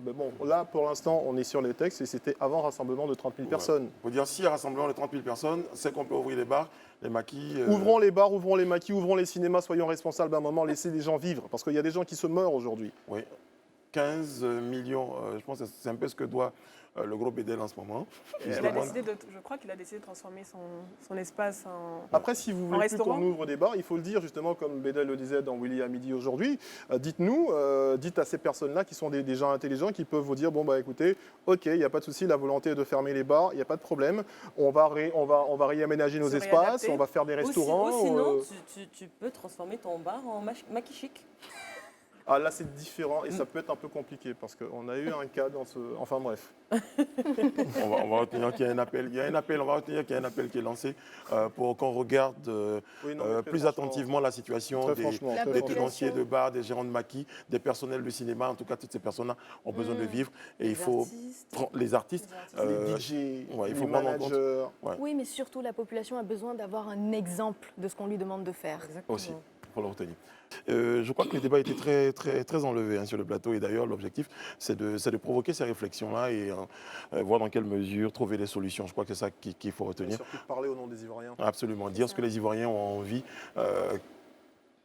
Mais bon, là, pour l'instant, on est sur les textes et c'était avant rassemblement de 30 000 personnes. Il faut dire, si à rassemblement de 30 000 personnes, c'est qu'on peut ouvrir les bars, les maquis. Ouvrons les bars, ouvrons les maquis, ouvrons les cinémas, soyons responsables d'un moment, laissez les gens vivre. Parce qu'il y a des gens qui se meurent aujourd'hui. Oui, 15 millions, je pense que c'est un peu ce que doit le gros Bédel en ce moment. Je crois qu'il a décidé de transformer son espace en... Après, si vous voulez plus restaurant. qu'on ouvre des bars, il faut le dire justement, comme Bédel le disait dans Willy à midi aujourd'hui, dites-nous, dites à ces personnes-là qui sont des gens intelligents, qui peuvent vous dire, bon bah écoutez, ok, il n'y a pas de souci, la volonté est de fermer les bars, il n'y a pas de problème, on va réaménager nos Se espaces, réadapter. on va faire des restaurants. Ou sinon, tu peux transformer ton bar en maquis chic. Ah là c'est différent et ça peut être un peu compliqué parce qu'on a eu un cas dans ce... Enfin bref. On va retenir qu'il y a un appel. On va retenir qu'il y a un appel qui est lancé pour qu'on regarde plus attentivement la situation des tenanciers de bars, des gérants de maquis, des personnels de cinéma. En tout cas, toutes ces personnes-là ont besoin de vivre. Et il faut les artistes, les DJ, il faut les prendre en compte. managers. Oui, mais surtout, la population a besoin d'avoir un exemple de ce qu'on lui demande de faire. Aussi, pour le retenir. Je crois que le débat était très, très, très enlevé sur le plateau et d'ailleurs l'objectif c'est de provoquer ces réflexions-là et voir dans quelle mesure trouver des solutions. Je crois que c'est ça qu'il faut Et retenir. surtout de parler au nom des Ivoiriens. Absolument, dire ce que les Ivoiriens ont envie,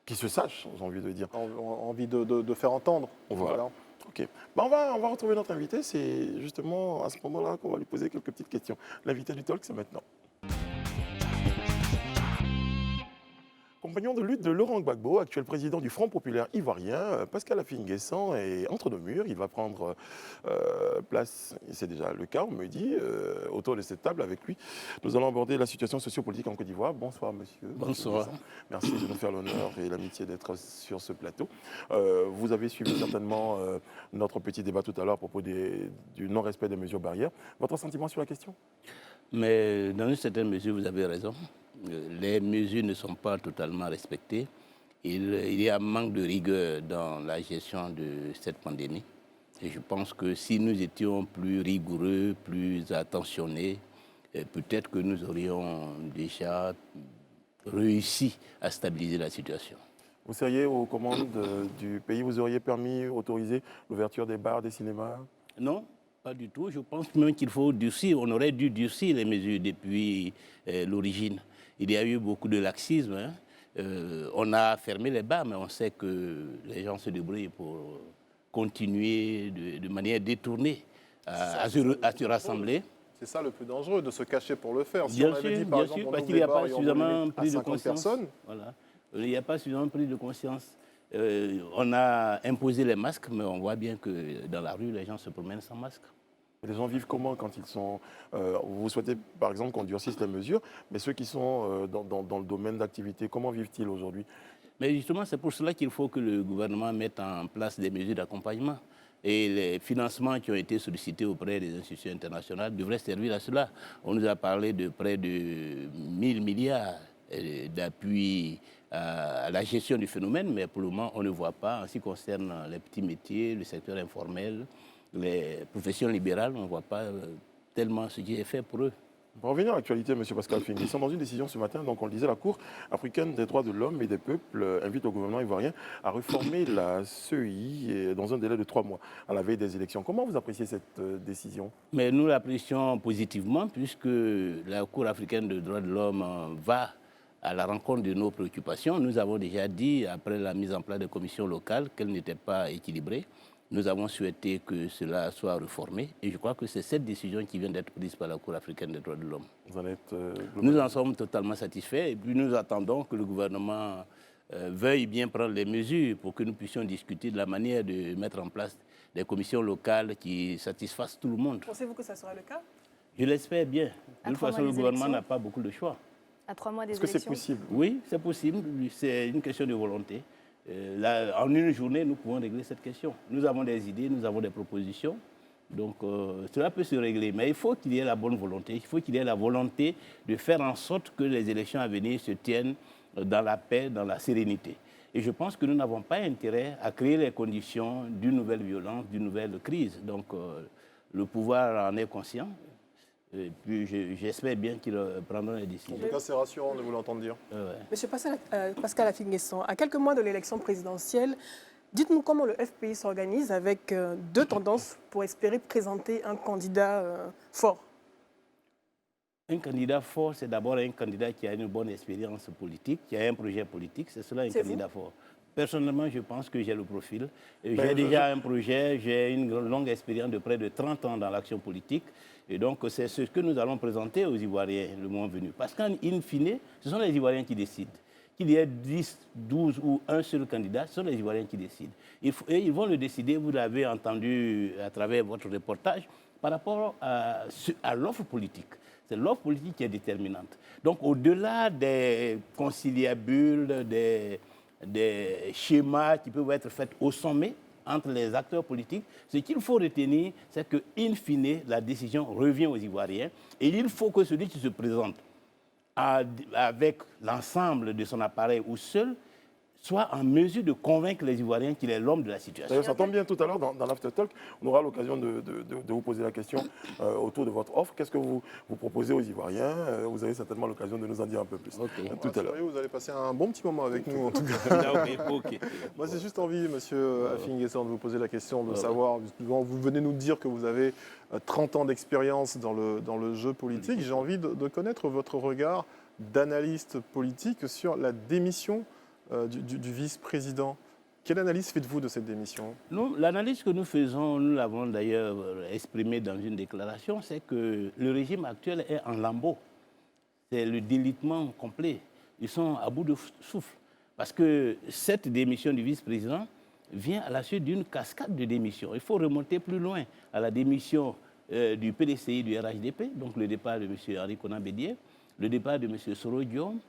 qu'ils se sachent, j'ai envie de dire. Envie de faire entendre. Voilà. Ok. On va retrouver notre invité, c'est justement à ce moment-là qu'on va lui poser quelques petites questions. L'invité du talk, c'est maintenant. Compagnon de lutte de Laurent Gbagbo, actuel président du Front populaire ivoirien, Pascal Affi-N'Guessan est entre nos murs. Il va prendre place, c'est déjà le cas, on me dit, autour de cette table avec lui. Nous allons aborder la situation sociopolitique en Côte d'Ivoire. Bonsoir, monsieur. Bonsoir. Merci de nous faire l'honneur et l'amitié d'être sur ce plateau. Vous avez suivi certainement notre petit débat tout à l'heure à propos du non-respect des mesures barrières. Votre sentiment sur la question ? Mais dans une certaine mesure, vous avez raison. Les mesures ne sont pas totalement respectées. Il y a un manque de rigueur dans la gestion de cette pandémie. Et je pense que si nous étions plus rigoureux, plus attentionnés, peut-être que nous aurions déjà réussi à stabiliser la situation. Vous seriez aux commandes du pays, vous auriez autorisé l'ouverture des bars, des cinémas ? Non, pas du tout. Je pense même qu'il faut durcir. On aurait dû durcir les mesures depuis l'origine. Il y a eu beaucoup de laxisme. On a fermé les bars, mais on sait que les gens se débrouillent pour continuer de manière détournée à se rassembler. C'est ça le plus dangereux, de se cacher pour le faire. Si Bien on avait sûr, dit, par bien exemple, sûr, on parce ouvre qu'il n'y les a bars pas et on suffisamment limite à pris de 50 conscience. personnes. Voilà. Il n'y a pas suffisamment pris de conscience. On a imposé les masques, mais on voit bien que dans la rue, les gens se promènent sans masque. Les gens vivent comment quand ils sont... vous souhaitez, par exemple, qu'on durcisse les mesures, mais ceux qui sont dans le domaine d'activité, comment vivent-ils aujourd'hui ? Mais justement, c'est pour cela qu'il faut que le gouvernement mette en place des mesures d'accompagnement. Et les financements qui ont été sollicités auprès des institutions internationales devraient servir à cela. On nous a parlé de près de 1000 milliards d'appui à la gestion du phénomène, mais pour le moment, on ne voit pas. En ce qui concerne les petits métiers, le secteur informel, les professions libérales, on ne voit pas tellement ce qui est fait pour eux. Pour revenir à l'actualité, M. Pascal Affi, ils sont dans une décision ce matin, donc on le disait, la Cour africaine des droits de l'homme et des peuples invite le gouvernement ivoirien à réformer la CEI dans un délai de 3 mois, à la veille des élections. Comment vous appréciez cette décision ? Mais nous l'apprécions positivement, puisque la Cour africaine des droits de l'homme va à la rencontre de nos préoccupations. Nous avons déjà dit, après la mise en place des commissions locales, qu'elles n'étaient pas équilibrées. Nous avons souhaité que cela soit réformé et je crois que c'est cette décision qui vient d'être prise par la Cour africaine des droits de l'homme. Nous en sommes totalement satisfaits et puis nous attendons que le gouvernement veuille bien prendre les mesures pour que nous puissions discuter de la manière de mettre en place des commissions locales qui satisfassent tout le monde. Pensez-vous que ça sera le cas ? Je l'espère bien. De toute façon, le gouvernement n'a pas beaucoup de choix. À 3 mois des élections. Est-ce que c'est possible ? Oui, c'est possible. C'est une question de volonté. En une journée, nous pouvons régler cette question. Nous avons des idées, nous avons des propositions. Donc, cela peut se régler. Mais il faut qu'il y ait la bonne volonté. Il faut qu'il y ait la volonté de faire en sorte que les élections à venir se tiennent dans la paix, dans la sérénité. Et je pense que nous n'avons pas intérêt à créer les conditions d'une nouvelle violence, d'une nouvelle crise. Donc, le pouvoir en est conscient. Et puis, j'espère bien qu'ils prendront les décisions. En tout cas, c'est rassurant de vous l'entendre dire. Monsieur Pascal Affi-N'Guessan, à quelques mois de l'élection présidentielle, dites-nous comment le FPI s'organise avec deux tendances pour espérer présenter un candidat fort. Un candidat fort, c'est d'abord un candidat qui a une bonne expérience politique, qui a un projet politique. C'est cela un candidat fort. Personnellement, je pense que j'ai le profil. J'ai déjà un projet, j'ai une longue expérience de près de 30 ans dans l'action politique. Et donc, c'est ce que nous allons présenter aux Ivoiriens le moment venu. Parce qu'en fine, ce sont les Ivoiriens qui décident. Qu'il y ait 10, 12 ou un seul candidat, ce sont les Ivoiriens qui décident. Et ils vont le décider, vous l'avez entendu à travers votre reportage, par rapport à l'offre politique. C'est l'offre politique qui est déterminante. Donc, au-delà des conciliabules, des schémas qui peuvent être faits au sommet entre les acteurs politiques, ce qu'il faut retenir, c'est que, in fine, la décision revient aux Ivoiriens. Et il faut que celui qui se présente avec l'ensemble de son appareil ou seul soit en mesure de convaincre les Ivoiriens qu'il est l'homme de la situation. Ça tombe bien, tout à l'heure, dans l'After Talk, on aura l'occasion de vous poser la question autour de votre offre. Qu'est-ce que vous proposez aux Ivoiriens? Vous avez certainement l'occasion de nous en dire un peu plus. Tout à l'heure. Vous allez passer un bon petit moment avec nous, en tout cas. Moi, j'ai juste envie, monsieur Affi-N'Guessan, de vous poser la question, de savoir, vous venez nous dire que vous avez 30 ans d'expérience dans le jeu politique. J'ai envie de connaître votre regard d'analyste politique sur la démission du vice-président. Quelle analyse faites-vous de cette démission? L'analyse que nous faisons, nous l'avons d'ailleurs exprimée dans une déclaration, c'est que le régime actuel est en lambeaux. C'est le délitement complet. Ils sont à bout de souffle. Parce que cette démission du vice-président vient à la suite d'une cascade de démissions. Il faut remonter plus loin à la démission du PDCI du RHDP, donc le départ de M. Henri Konan Bédié, le départ de M. Soro Diom,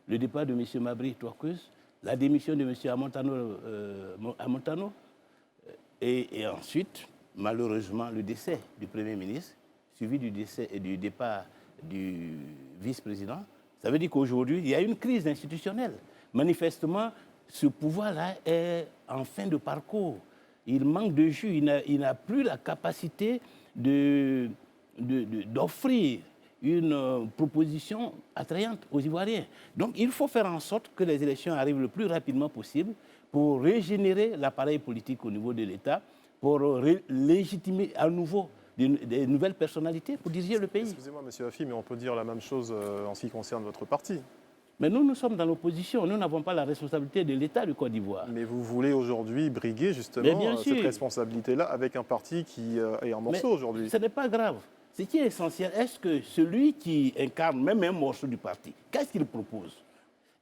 le départ de M. Mabri Touakeuse, la démission de M. Amontano et ensuite, malheureusement, le décès du Premier ministre, suivi du décès et du départ du vice-président. Ça veut dire qu'aujourd'hui, il y a une crise institutionnelle. Manifestement, ce pouvoir-là est en fin de parcours. Il manque de jus, il n'a plus la capacité d'offrir une proposition attrayante aux Ivoiriens. Donc il faut faire en sorte que les élections arrivent le plus rapidement possible pour régénérer l'appareil politique au niveau de l'État, pour légitimer à nouveau des nouvelles personnalités pour diriger le pays. Excusez-moi, monsieur Affi, mais on peut dire la même chose en ce qui concerne votre parti. Mais nous sommes dans l'opposition. Nous n'avons pas la responsabilité de l'État du Côte d'Ivoire. Mais vous voulez aujourd'hui briguer justement cette responsabilité-là avec un parti qui est en morceaux aujourd'hui. Ce n'est pas grave. Ce qui est essentiel, est-ce que celui qui incarne même un morceau du parti, qu'est-ce qu'il propose?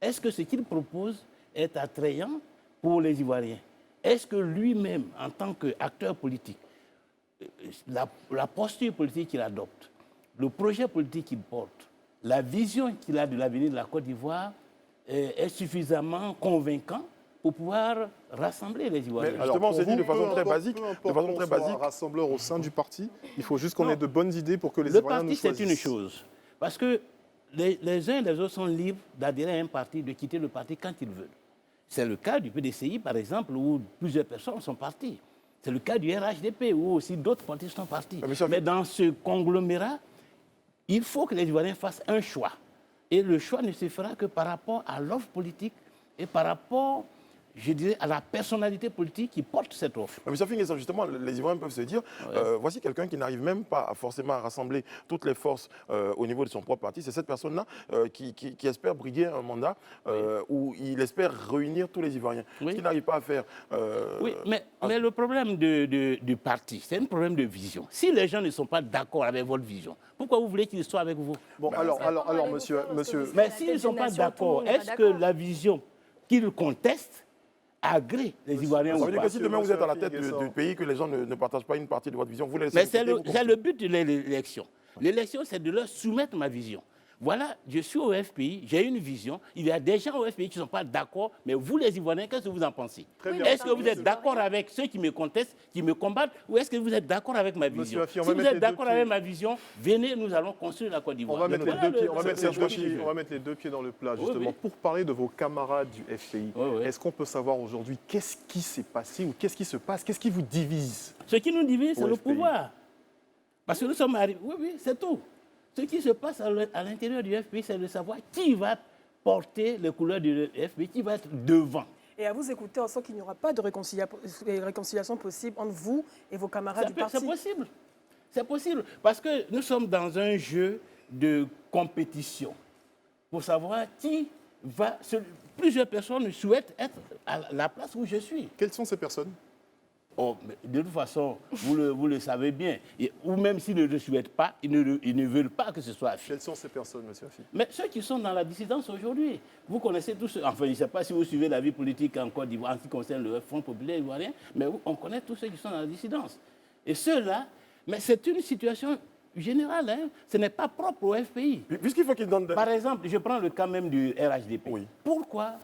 Est-ce que ce qu'il propose est attrayant pour les Ivoiriens? Est-ce que lui-même, en tant qu'acteur politique, la posture politique qu'il adopte, le projet politique qu'il porte, la vision qu'il a de l'avenir de la Côte d'Ivoire est suffisamment convaincant pour pouvoir rassembler les Ivoiriens? Mais justement, on s'est dit de façon très basique, un rassembleur au sein du parti, il faut juste qu'on ait de bonnes idées pour que les Ivoiriens nous choisissent. Le parti, c'est une chose. Parce que les uns et les autres sont libres d'adhérer à un parti, de quitter le parti quand ils veulent. C'est le cas du PDCI, par exemple, où plusieurs personnes sont parties. C'est le cas du RHDP, où aussi d'autres partis sont partis. Mais dans ce conglomérat, il faut que les Ivoiriens fassent un choix. Et le choix ne se fera que par rapport à l'offre politique et par rapport, je dirais, à la personnalité politique qui porte cette offre. Mais ça fait justement, les Ivoiriens peuvent se dire, voici quelqu'un qui n'arrive même pas forcément à rassembler toutes les forces au niveau de son propre parti. C'est cette personne-là qui espère briguer un mandat où il espère réunir tous les Ivoiriens. Ce qu'il n'arrive pas à faire. Oui, mais le problème du parti, c'est un problème de vision. Si les gens ne sont pas d'accord avec votre vision, pourquoi vous voulez qu'ils soient avec vous? Bon, alors monsieur... Mais s'ils ne sont pas d'accord, est-ce que la vision qu'ils contestent agrée les Ivoiriens? Ça veut dire que si demain vous êtes à la tête du pays, que les gens ne partagent pas une partie de votre vision, vous laissez... Mais c'est le but de l'élection. L'élection, c'est de leur soumettre ma vision. voilà, je suis au FPI, j'ai une vision. Il y a des gens au FPI qui ne sont pas d'accord, mais vous, les Ivoiriens, qu'est-ce que vous en pensez? Est-ce que vous êtes d'accord avec ceux qui me contestent, qui me combattent, ou est-ce que vous êtes d'accord avec ma vision? Si vous êtes d'accord avec ma vision, venez, nous allons construire la Côte d'Ivoire. On va mettre les deux pieds dans le plat, justement. Pour parler de vos camarades du FPI, est-ce qu'on peut savoir aujourd'hui qu'est-ce qui s'est passé ou qu'est-ce qui se passe? Qu'est-ce qui vous divise? Ce qui nous divise, c'est le pouvoir. Parce que nous sommes arrivés... Oui, c'est tout. Ce qui se passe à l'intérieur du FPI, c'est de savoir qui va porter les couleurs du FPI, qui va être devant. Et à vous écouter, on sent qu'il n'y aura pas de réconciliation possible entre vous et vos camarades du parti. C'est possible. C'est possible. Parce que nous sommes dans un jeu de compétition pour savoir qui va... Plusieurs personnes souhaitent être à la place où je suis. Quelles sont ces personnes? Oh, mais de toute façon, vous le savez bien. Ou même s'ils ne le souhaitent pas, ils ne veulent pas que ce soit affiché. Quelles sont ces personnes, monsieur Affi? Mais ceux qui sont dans la dissidence aujourd'hui, vous connaissez tous ceux... Enfin, je ne sais pas si vous suivez la vie politique en Côte d'Ivoire en ce qui concerne le Front populaire ivoirien, mais on connaît tous ceux qui sont dans la dissidence. Et ceux-là, mais c'est une situation générale, hein. Ce n'est pas propre au FPI. Puisqu'il faut qu'il donne... Par exemple, je prends le cas même du RHDP. Oui. Pourquoi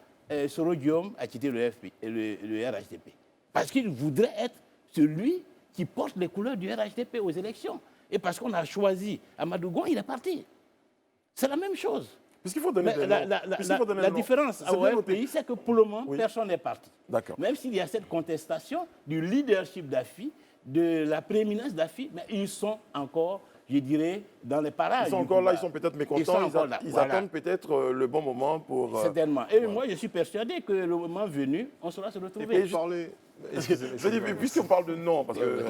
Soro Guillaume a quitté le FPI, le RHDP? Parce qu'il voudrait être celui qui porte les couleurs du RHDP aux élections. Et parce qu'on a choisi Amadou Gon, il est parti. C'est la même chose. Puisqu'il faut donner la différence au FPI, c'est que pour le moment, personne n'est parti. D'accord. Même s'il y a cette contestation du leadership d'Afi, de la prééminence d'Afi, mais ils sont encore, je dirais, dans les parages. Ils sont encore là, ils sont peut-être mécontents, ils attendent peut-être le bon moment pour... Certainement. Et moi, je suis persuadé que le moment venu, on saura se retrouver. Et puisqu'on parle de non, parce que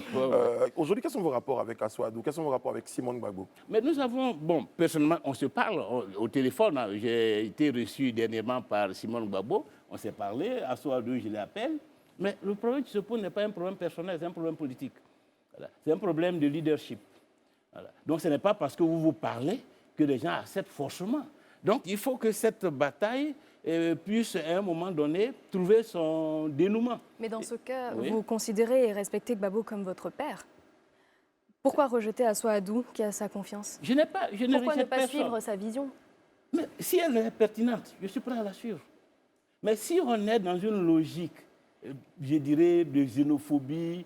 aujourd'hui, quels sont vos rapports avec Assoadou? Quels sont vos rapports avec Simone Gbagbo? Mais nous avons, bon, personnellement, on se parle au téléphone. Hein. J'ai été reçu dernièrement par Simone Gbagbo. On s'est parlé, Assoadou, je l'appelle. Mais le problème qui se pose n'est pas un problème personnel, c'est un problème politique. Voilà. C'est un problème de leadership. Voilà. Donc ce n'est pas parce que vous vous parlez que les gens acceptent forcément. Donc il faut que cette bataille puisse à un moment donné trouver son dénouement. Mais dans ce cas, Oui. vous considérez et respectez Gbagbo comme votre père. Pourquoi rejeter Assoadou qui a sa confiance? Pourquoi ne pas suivre sa vision? Mais si elle est pertinente, je suis prêt à la suivre. Mais si on est dans une logique, je dirais, de xénophobie,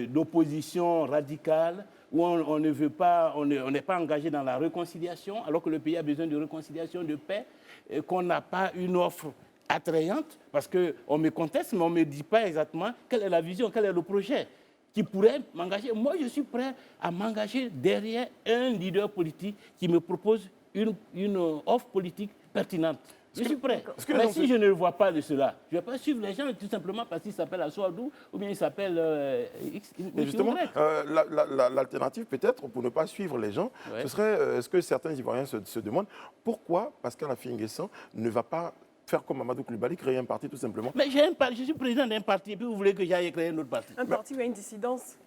d'opposition radicale, où on ne veut pas, on n'est pas engagé dans la réconciliation, alors que le pays a besoin de réconciliation, de paix, et qu'on n'a pas une offre attrayante, parce qu'on me conteste, mais on ne me dit pas exactement quelle est la vision, quel est le projet qui pourrait m'engager. Moi, je suis prêt à m'engager derrière un leader politique qui me propose une offre politique pertinente. Je suis prêt. Mais si je ne le vois pas de cela, je ne vais pas suivre les gens tout simplement parce qu'ils s'appellent Assoadou ou bien ils s'appellent X. Mais justement, l'alternative peut-être pour ne pas suivre les gens, ce serait ce que certains Ivoiriens se demandent, pourquoi Pascal Affi N'Guessan ne va pas faire comme Amadou Coulibaly, créer un parti tout simplement? Mais je suis président d'un parti et puis vous voulez que j'aille créer un autre parti? Un parti où il y a une dissidence.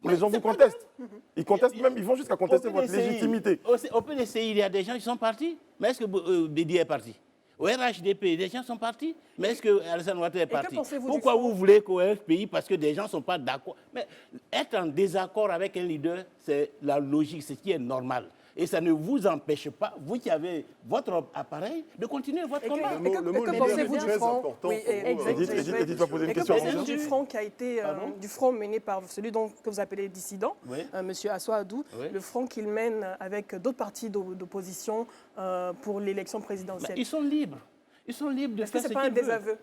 Les gens vous contestent. Ils contestent même, ils vont jusqu'à contester votre légitimité. Au PDCI, il y a des gens qui sont partis, mais est-ce que Bédier est parti? Au RHDP, des gens sont partis, mais est-ce que Alassane Ouattara est parti? Pourquoi vous voulez qu'au FPI, parce que des gens ne sont pas d'accord? Mais être en désaccord avec un leader, c'est la logique, c'est ce qui est normal. Et ça ne vous empêche pas, vous qui avez votre appareil, de continuer votre combat. Le mot leader est très important. Edith va poser une question. Que pensez-vous du front qui a été, du front mené par celui que vous appelez dissident, M. Assoadou, le front qu'il mène avec d'autres partis d'opposition pour l'élection présidentielle? Ils sont libres. Ils sont libres de faire ce qu'ils veulent. Est-ce que ce n'est pas un désaveu?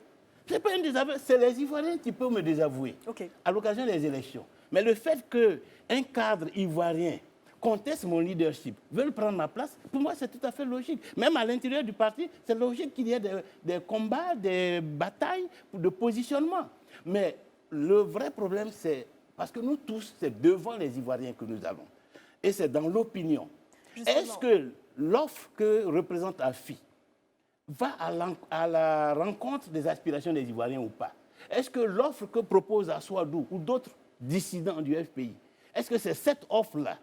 Ce n'est pas un désaveu, c'est les Ivoiriens qui peuvent me désavouer à l'occasion des élections. Mais le fait qu'un cadre ivoirien contestent mon leadership, veulent prendre ma place, pour moi, c'est tout à fait logique. Même à l'intérieur du parti, c'est logique qu'il y ait des combats, des batailles de positionnement. Mais le vrai problème, c'est parce que nous tous, c'est devant les Ivoiriens que nous allons. Et c'est dans l'opinion. Est-ce que l'offre que représente Affi va à la rencontre des aspirations des Ivoiriens ou pas? Est-ce que l'offre que propose Assoadou ou d'autres dissidents du FPI, est-ce que c'est cette offre-là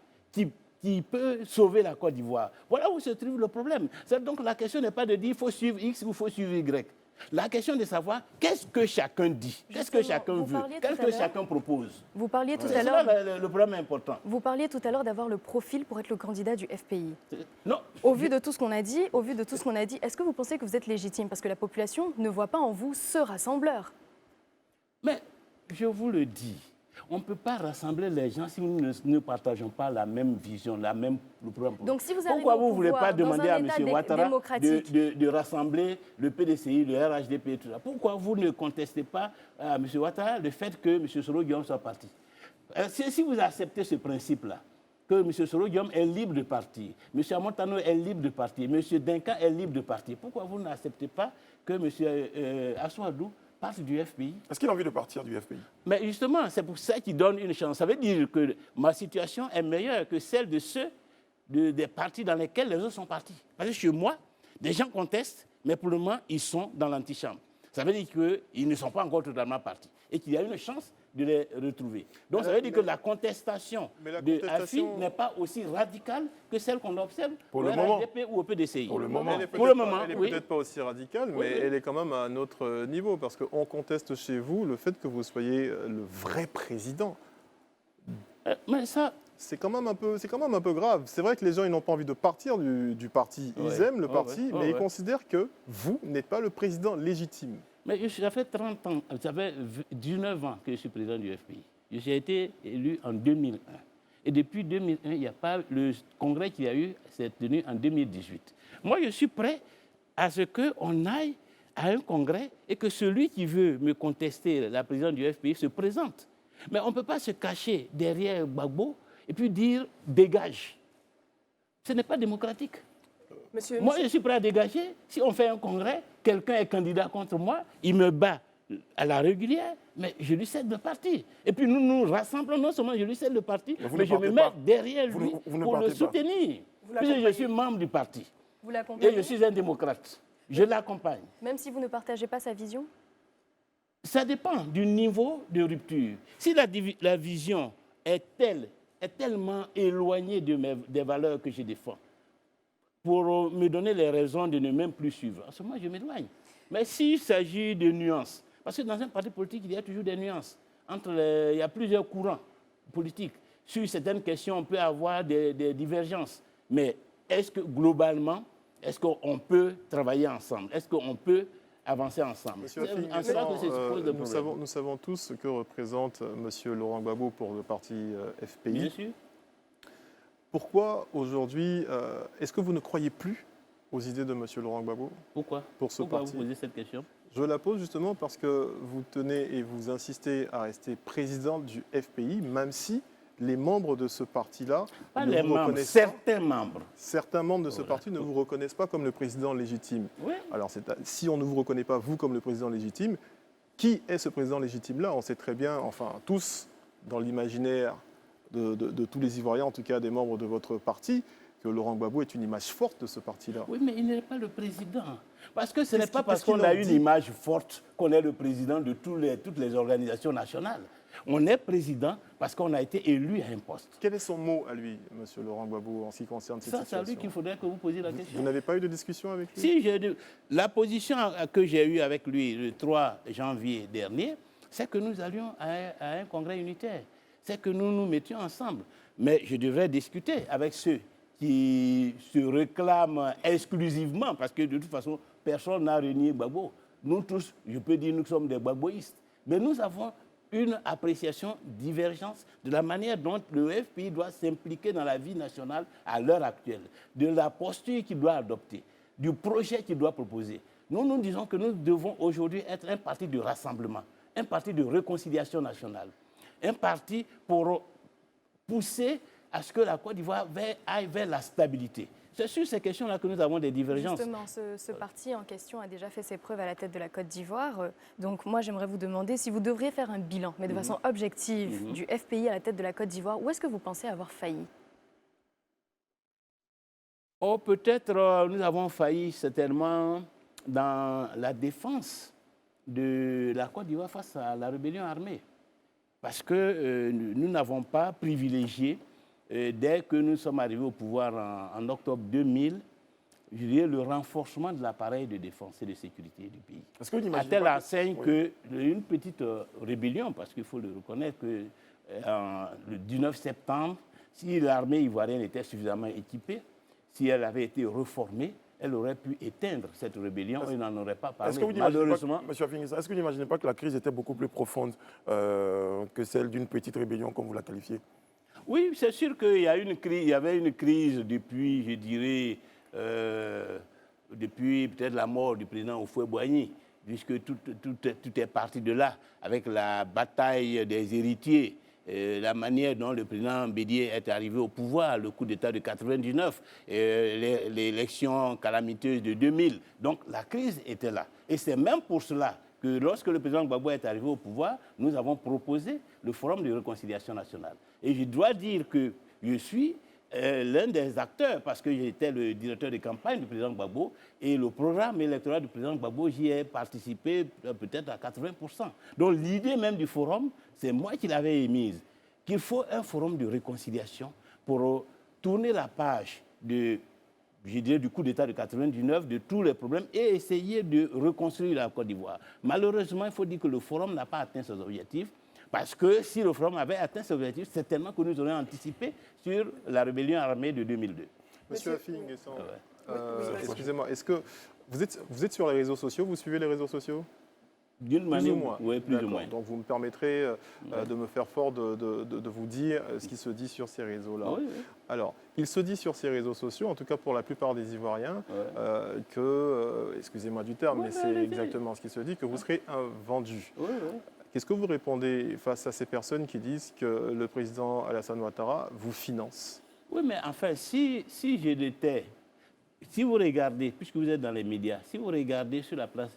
qui peut sauver la Côte d'Ivoire? Voilà où se trouve le problème. Donc la question n'est pas de dire il faut suivre X ou il faut suivre Y. La question de savoir qu'est-ce que chacun dit, qu'est-ce que chacun veut, qu'est-ce que chacun propose. Vous parliez tout C'est à l'heure. là le problème important. Vous parliez tout à l'heure d'avoir le profil pour être le candidat du FPI. Non. Au vu de tout ce qu'on a dit, est-ce que vous pensez que vous êtes légitime? Parce que la population ne voit pas en vous ce rassembleur. Mais je vous le dis, on ne peut pas rassembler les gens si nous ne partageons pas la même vision, le programme. Donc si vous Pourquoi arrivez au vous ne voulez pouvoir pas dans demander un à État M. Ouattara démocratique, de rassembler le PDCI, le RHDP et tout ça? Pourquoi vous ne contestez pas à M. Ouattara le fait que M. Soro Guillaume soit parti? Si vous acceptez ce principe-là, que M. Soro Guillaume est libre de partir, M. Amontano est libre de partir, M. Denka est libre de partir, pourquoi vous n'acceptez pas que M. Assoadou parte du FPI? Est-ce qu'il a envie de partir du FPI? Mais justement, c'est pour ça qu'il donne une chance. Ça veut dire que ma situation est meilleure que celle de ceux des partis dans lesquels les autres sont partis. Parce que chez moi, des gens contestent, mais pour le moment, ils sont dans l'antichambre. Ça veut dire qu'ils ne sont pas encore totalement partis et qu'il y a une chance de les retrouver. Donc ça veut dire que la contestation de AFI n'est pas aussi radicale que celle qu'on observe au RHDP ou au PDCI. Pour le moment, elle n'est peut-être pas aussi radicale, mais elle est quand même à un autre niveau, parce qu'on conteste chez vous le fait que vous soyez le vrai président. Mais ça... C'est quand même un peu grave. C'est vrai que les gens ils n'ont pas envie de partir du parti. Ils aiment le parti, mais ils considèrent que vous n'êtes pas le président légitime. Mais ça fait 30 ans, ça fait 19 ans que je suis président du FPI. J'ai été élu en 2001. Et depuis 2001, il n'y a pas le congrès qu'il y a eu, s'est tenu en 2018. Moi, je suis prêt à ce qu'on aille à un congrès et que celui qui veut me contester la présidence du FPI se présente. Mais on ne peut pas se cacher derrière Gbagbo et puis dire « dégage ». Ce n'est pas démocratique. Moi, je suis prêt à dégager. Si on fait un congrès, quelqu'un est candidat contre moi, il me bat à la régulière, mais je lui cède le parti. Et puis nous nous rassemblons, non seulement je lui cède le parti, mais je me mets derrière lui pour le soutenir. Puisque je suis membre du parti. Vous l'accompagnez? Et je suis un démocrate. Je l'accompagne. Même si vous ne partagez pas sa vision? Ça dépend du niveau de rupture. Si la vision est tellement éloignée des valeurs que je défends, pour me donner les raisons de ne même plus suivre, à ce moment, je m'éloigne. Mais s'il s'agit de nuances, parce que dans un parti politique, il y a toujours des nuances. Il y a plusieurs courants politiques. Sur certaines questions, on peut avoir des divergences. Mais est-ce que, globalement, est-ce qu'on peut travailler ensemble? Est-ce qu'on peut avancer ensemble? Nous savons tous ce que représente M. Laurent Gbagbo pour le parti FPI. Bien sûr. Pourquoi aujourd'hui, est-ce que vous ne croyez plus aux idées de M. Laurent Gbagbo? Pourquoi? Pourquoi vous posez cette question? Je la pose justement parce que vous tenez et vous insistez à rester président du FPI, même si les membres de ce parti-là ne vous reconnaissent pas. Certains membres de ce parti ne vous reconnaissent pas comme le président légitime. Oui. Alors, si on ne vous reconnaît pas, vous, comme le président légitime, qui est ce président légitime-là? On sait très bien, enfin, tous, dans l'imaginaire de tous les Ivoiriens, en tout cas des membres de votre parti, que Laurent Gbagbo est une image forte de ce parti-là. Oui, mais il n'est pas le président. Parce que ce n'est pas parce qu'on a une image forte qu'on est le président de toutes les organisations nationales. On est président parce qu'on a été élu à un poste. Quel est son mot à lui, M. Laurent Gbagbo, en ce qui concerne cette situation? C'est à lui qu'il faudrait que vous posiez la question. Vous n'avez pas eu de discussion avec lui? Si, la position que j'ai eue avec lui le 3 janvier dernier, c'est que nous allions à un congrès unitaire. C'est que nous nous mettions ensemble. Mais je devrais discuter avec ceux qui se réclament exclusivement, parce que de toute façon, personne n'a renié Gbagbo. Nous tous, je peux dire, nous sommes des Gbagboïstes. Mais nous avons une appréciation divergente de la manière dont le FPI doit s'impliquer dans la vie nationale à l'heure actuelle, de la posture qu'il doit adopter, du projet qu'il doit proposer. Nous disons que nous devons aujourd'hui être un parti de rassemblement, un parti de réconciliation nationale, un parti pour pousser à ce que la Côte d'Ivoire aille vers la stabilité. C'est sur ces questions-là que nous avons des divergences. Justement, ce parti en question a déjà fait ses preuves à la tête de la Côte d'Ivoire. Donc moi, j'aimerais vous demander si vous devriez faire un bilan, mais de façon objective, du FPI à la tête de la Côte d'Ivoire, où est-ce que vous pensez avoir failli? Oh, peut-être nous avons failli certainement dans la défense de la Côte d'Ivoire face à la rébellion armée. Parce que nous n'avons pas privilégié, dès que nous sommes arrivés au pouvoir en octobre 2000, je dirais, le renforcement de l'appareil de défense et de sécurité du pays. Est-ce que vous À n'imaginez telle pas enseigne Oui. qu'une petite rébellion, parce qu'il faut le reconnaître que le 19 septembre, si l'armée ivoirienne était suffisamment équipée, si elle avait été reformée, elle aurait pu éteindre cette rébellion et n'en aurait pas parlé. Est-ce que vous n'imaginez Malheureusement, pas, Monsieur Afingissa, est-ce que vous n'imaginez pas que la crise était beaucoup plus profonde que celle d'une petite rébellion, comme vous la qualifiez? oui, c'est sûr qu'il y a une crise, il y avait une crise depuis, je dirais, depuis peut-être la mort du président Houphouët-Boigny, puisque tout est parti de là, avec la bataille des héritiers, la manière dont le président Bédié est arrivé au pouvoir, le coup d'État de 99, l'élection calamiteuse de 2000. Donc la crise était là. Et c'est même pour cela que lorsque le président Gbagbo est arrivé au pouvoir, nous avons proposé le Forum de réconciliation nationale. Et je dois dire que je suis l'un des acteurs, parce que j'étais le directeur de campagne du président Gbagbo, et le programme électoral du président Gbagbo, j'y ai participé peut-être à 80%. Donc l'idée même du forum, c'est moi qui l'avais émise, qu'il faut un forum de réconciliation pour tourner la page de, je dirais, du coup d'État de 99, de tous les problèmes, et essayer de reconstruire la Côte d'Ivoire. Malheureusement, il faut dire que le forum n'a pas atteint ses objectifs. Parce que si le forum avait atteint ses objectifs, certainement que nous aurions anticipé sur la rébellion armée de 2002. Monsieur Afingissa, excusez-moi, est-ce que vous êtes sur les réseaux sociaux, vous suivez les réseaux sociaux? D'une manière, plus ou moins. Oui, plus ou moins. Donc vous me permettrez de me faire fort de vous dire ce qui se dit sur ces réseaux-là. Oui, oui. Alors, il se dit sur ces réseaux sociaux, en tout cas pour la plupart des Ivoiriens, excusez-moi du terme, mais c'est exactement ce qui se dit, que vous serez un vendu. Oui, oui. Qu'est-ce que vous répondez face à ces personnes qui disent que le président Alassane Ouattara vous finance? Oui, mais enfin, si je l'étais, si vous regardez, puisque vous êtes dans les médias, si vous regardez sur la place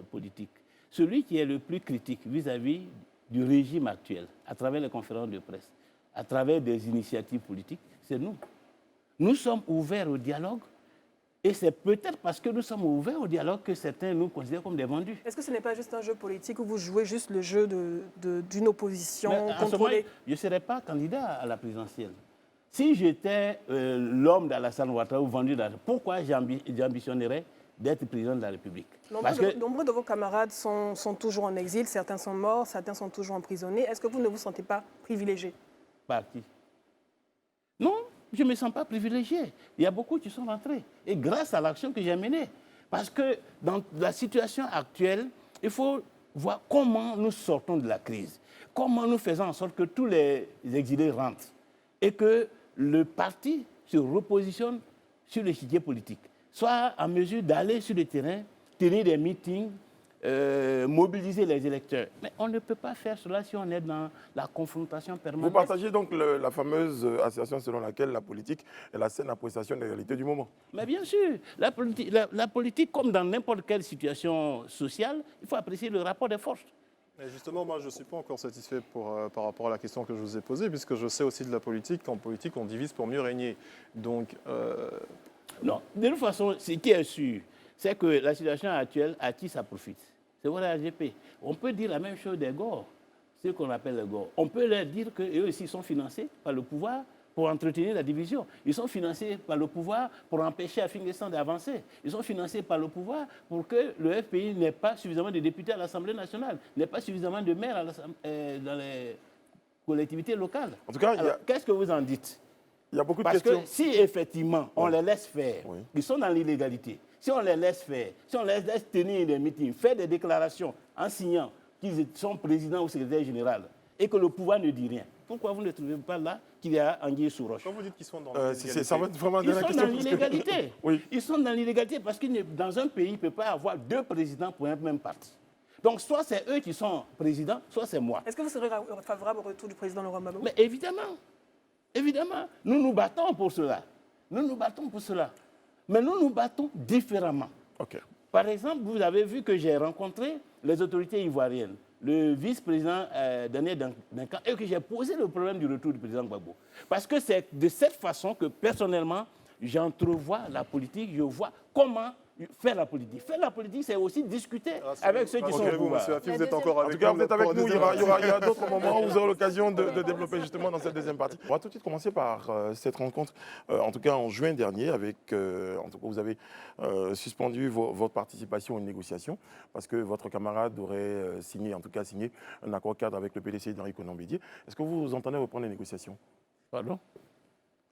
politique, celui qui est le plus critique vis-à-vis du régime actuel, à travers les conférences de presse, à travers des initiatives politiques, c'est nous. Nous sommes ouverts au dialogue. Et c'est peut-être parce que nous sommes ouverts au dialogue que certains nous considèrent comme des vendus. Est-ce que ce n'est pas juste un jeu politique où vous jouez juste le jeu d'une opposition contrôlée? contrôlée? Je ne serais pas candidat à la présidentielle. Si j'étais l'homme d'Alassane Ouattara ou vendu d'Alassane, pourquoi j'ambitionnerais d'être président de la République? Nombreux de vos camarades sont toujours en exil, certains sont morts, certains sont toujours emprisonnés. Est-ce que vous ne vous sentez pas privilégié? Par qui? Non, je ne me sens pas privilégié. Il y a beaucoup qui sont rentrés. Et grâce à l'action que j'ai menée. Parce que dans la situation actuelle, il faut voir comment nous sortons de la crise. Comment nous faisons en sorte que tous les exilés rentrent. Et que le parti se repositionne sur l'échiquier politique. Soit en mesure d'aller sur le terrain, tenir des meetings, mobiliser les électeurs. Mais on ne peut pas faire cela si on est dans la confrontation permanente. Vous partagez donc la fameuse association selon laquelle la politique est la saine appréciation des réalités du moment? Mais bien sûr, la politique, comme dans n'importe quelle situation sociale, il faut apprécier le rapport des forces. Et justement, moi, je ne suis pas encore satisfait par rapport à la question que je vous ai posée, puisque je sais aussi de la politique qu'en politique, on divise pour mieux régner. Donc, non, de toute façon, ce qui est sûr, c'est que la situation actuelle, à qui ça profite? C'est vrai, AGP. On peut dire la même chose des GOR, ceux qu'on appelle les GOR. On peut leur dire qu'eux aussi sont financés par le pouvoir pour entretenir la division. Ils sont financés par le pouvoir pour empêcher Afingissa d'avancer. Ils sont financés par le pouvoir pour que le FPI n'ait pas suffisamment de députés à l'Assemblée nationale, n'ait pas suffisamment de maires dans les collectivités locales. En tout cas, qu'est-ce que vous en dites? Il y a beaucoup de Parce questions. que si effectivement on les laisse faire, Oui. ils sont dans l'illégalité. Si on les laisse faire, si on les laisse tenir des meetings, faire des déclarations en signant qu'ils sont présidents ou secrétaires généraux et que le pouvoir ne dit rien, pourquoi vous ne trouvez pas là qu'il y a anguille sous roche? quand vous dites qu'ils sont dans l'illégalité, Ça va être vraiment Ils la sont question. dans l'illégalité. Oui. Ils sont dans l'illégalité parce que dans un pays, il ne peut pas avoir deux présidents pour un même parti. Donc soit c'est eux qui sont présidents, soit c'est moi. Est-ce que vous serez favorable au retour du président Laurent Gbagbo? Mais évidemment, évidemment, nous nous battons pour cela. Nous nous battons pour cela. Mais nous nous battons différemment. OK. Par exemple, vous avez vu que j'ai rencontré les autorités ivoiriennes, le vice-président Daniel Duncan, et que j'ai posé le problème du retour du président Gbagbo. Parce que c'est de cette façon que, personnellement, j'entrevois la politique, je vois comment faire la politique. Faire la politique, c'est aussi discuter avec ceux qui sont au pouvoir. Monsieur Hafi, vous êtes encore En avec tout cas, nous. vous êtes avec pour nous. Il y deuxième aura d'autres moments où vous aurez l'occasion de développer justement dans cette deuxième partie. On va tout de suite commencer par cette rencontre, en tout cas en juin dernier, avec, en tout cas, vous avez suspendu votre participation aux négociations parce que votre camarade aurait signé un accord cadre avec le PDC d'Henri Konan Bédié. Est-ce que vous entendez reprendre les négociations? Pardon?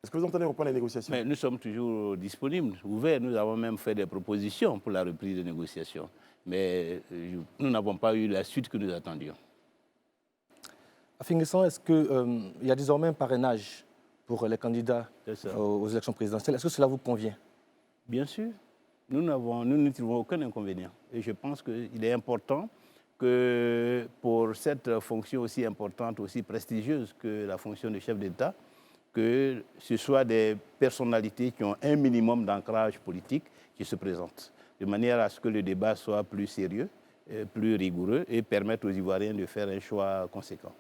Est-ce que vous entendez reprendre les négociations? Mais nous sommes toujours disponibles, ouverts. Nous avons même fait des propositions pour la reprise des négociations. Mais nous n'avons pas eu la suite que nous attendions. Afi-N'Guessan, est-ce qu'il y a désormais un parrainage pour les candidats aux élections présidentielles? Est-ce que cela vous convient? Bien sûr. Nous ne trouvons aucun inconvénient. Et je pense qu'il est important que pour cette fonction aussi importante, aussi prestigieuse que la fonction de chef d'État, que ce soit des personnalités qui ont un minimum d'ancrage politique qui se présentent, de manière à ce que le débat soit plus sérieux, plus rigoureux et permette aux Ivoiriens de faire un choix conséquent.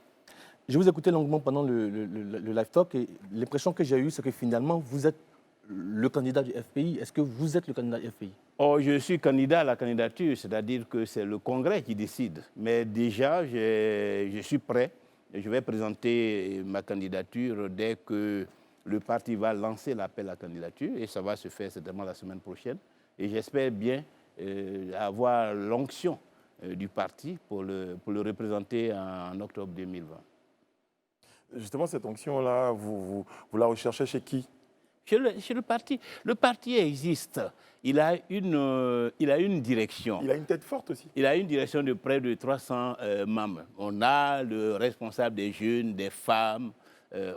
Je vous écoutais longuement pendant le live talk et l'impression que j'ai eue, c'est que finalement, vous êtes le candidat du FPI. Est-ce que vous êtes le candidat du FPI? Oh, je suis candidat à la candidature, c'est-à-dire que c'est le Congrès qui décide. Mais déjà, je suis prêt. Je vais présenter ma candidature dès que le parti va lancer l'appel à la candidature et ça va se faire certainement la semaine prochaine. Et j'espère bien avoir l'onction du parti pour le représenter en octobre 2020. Justement, cette onction-là, vous la recherchez chez qui? Chez le parti. Le parti existe. Il a une direction. Il a une tête forte aussi. Il a une direction de près de 300 membres. On a le responsable des jeunes, des femmes.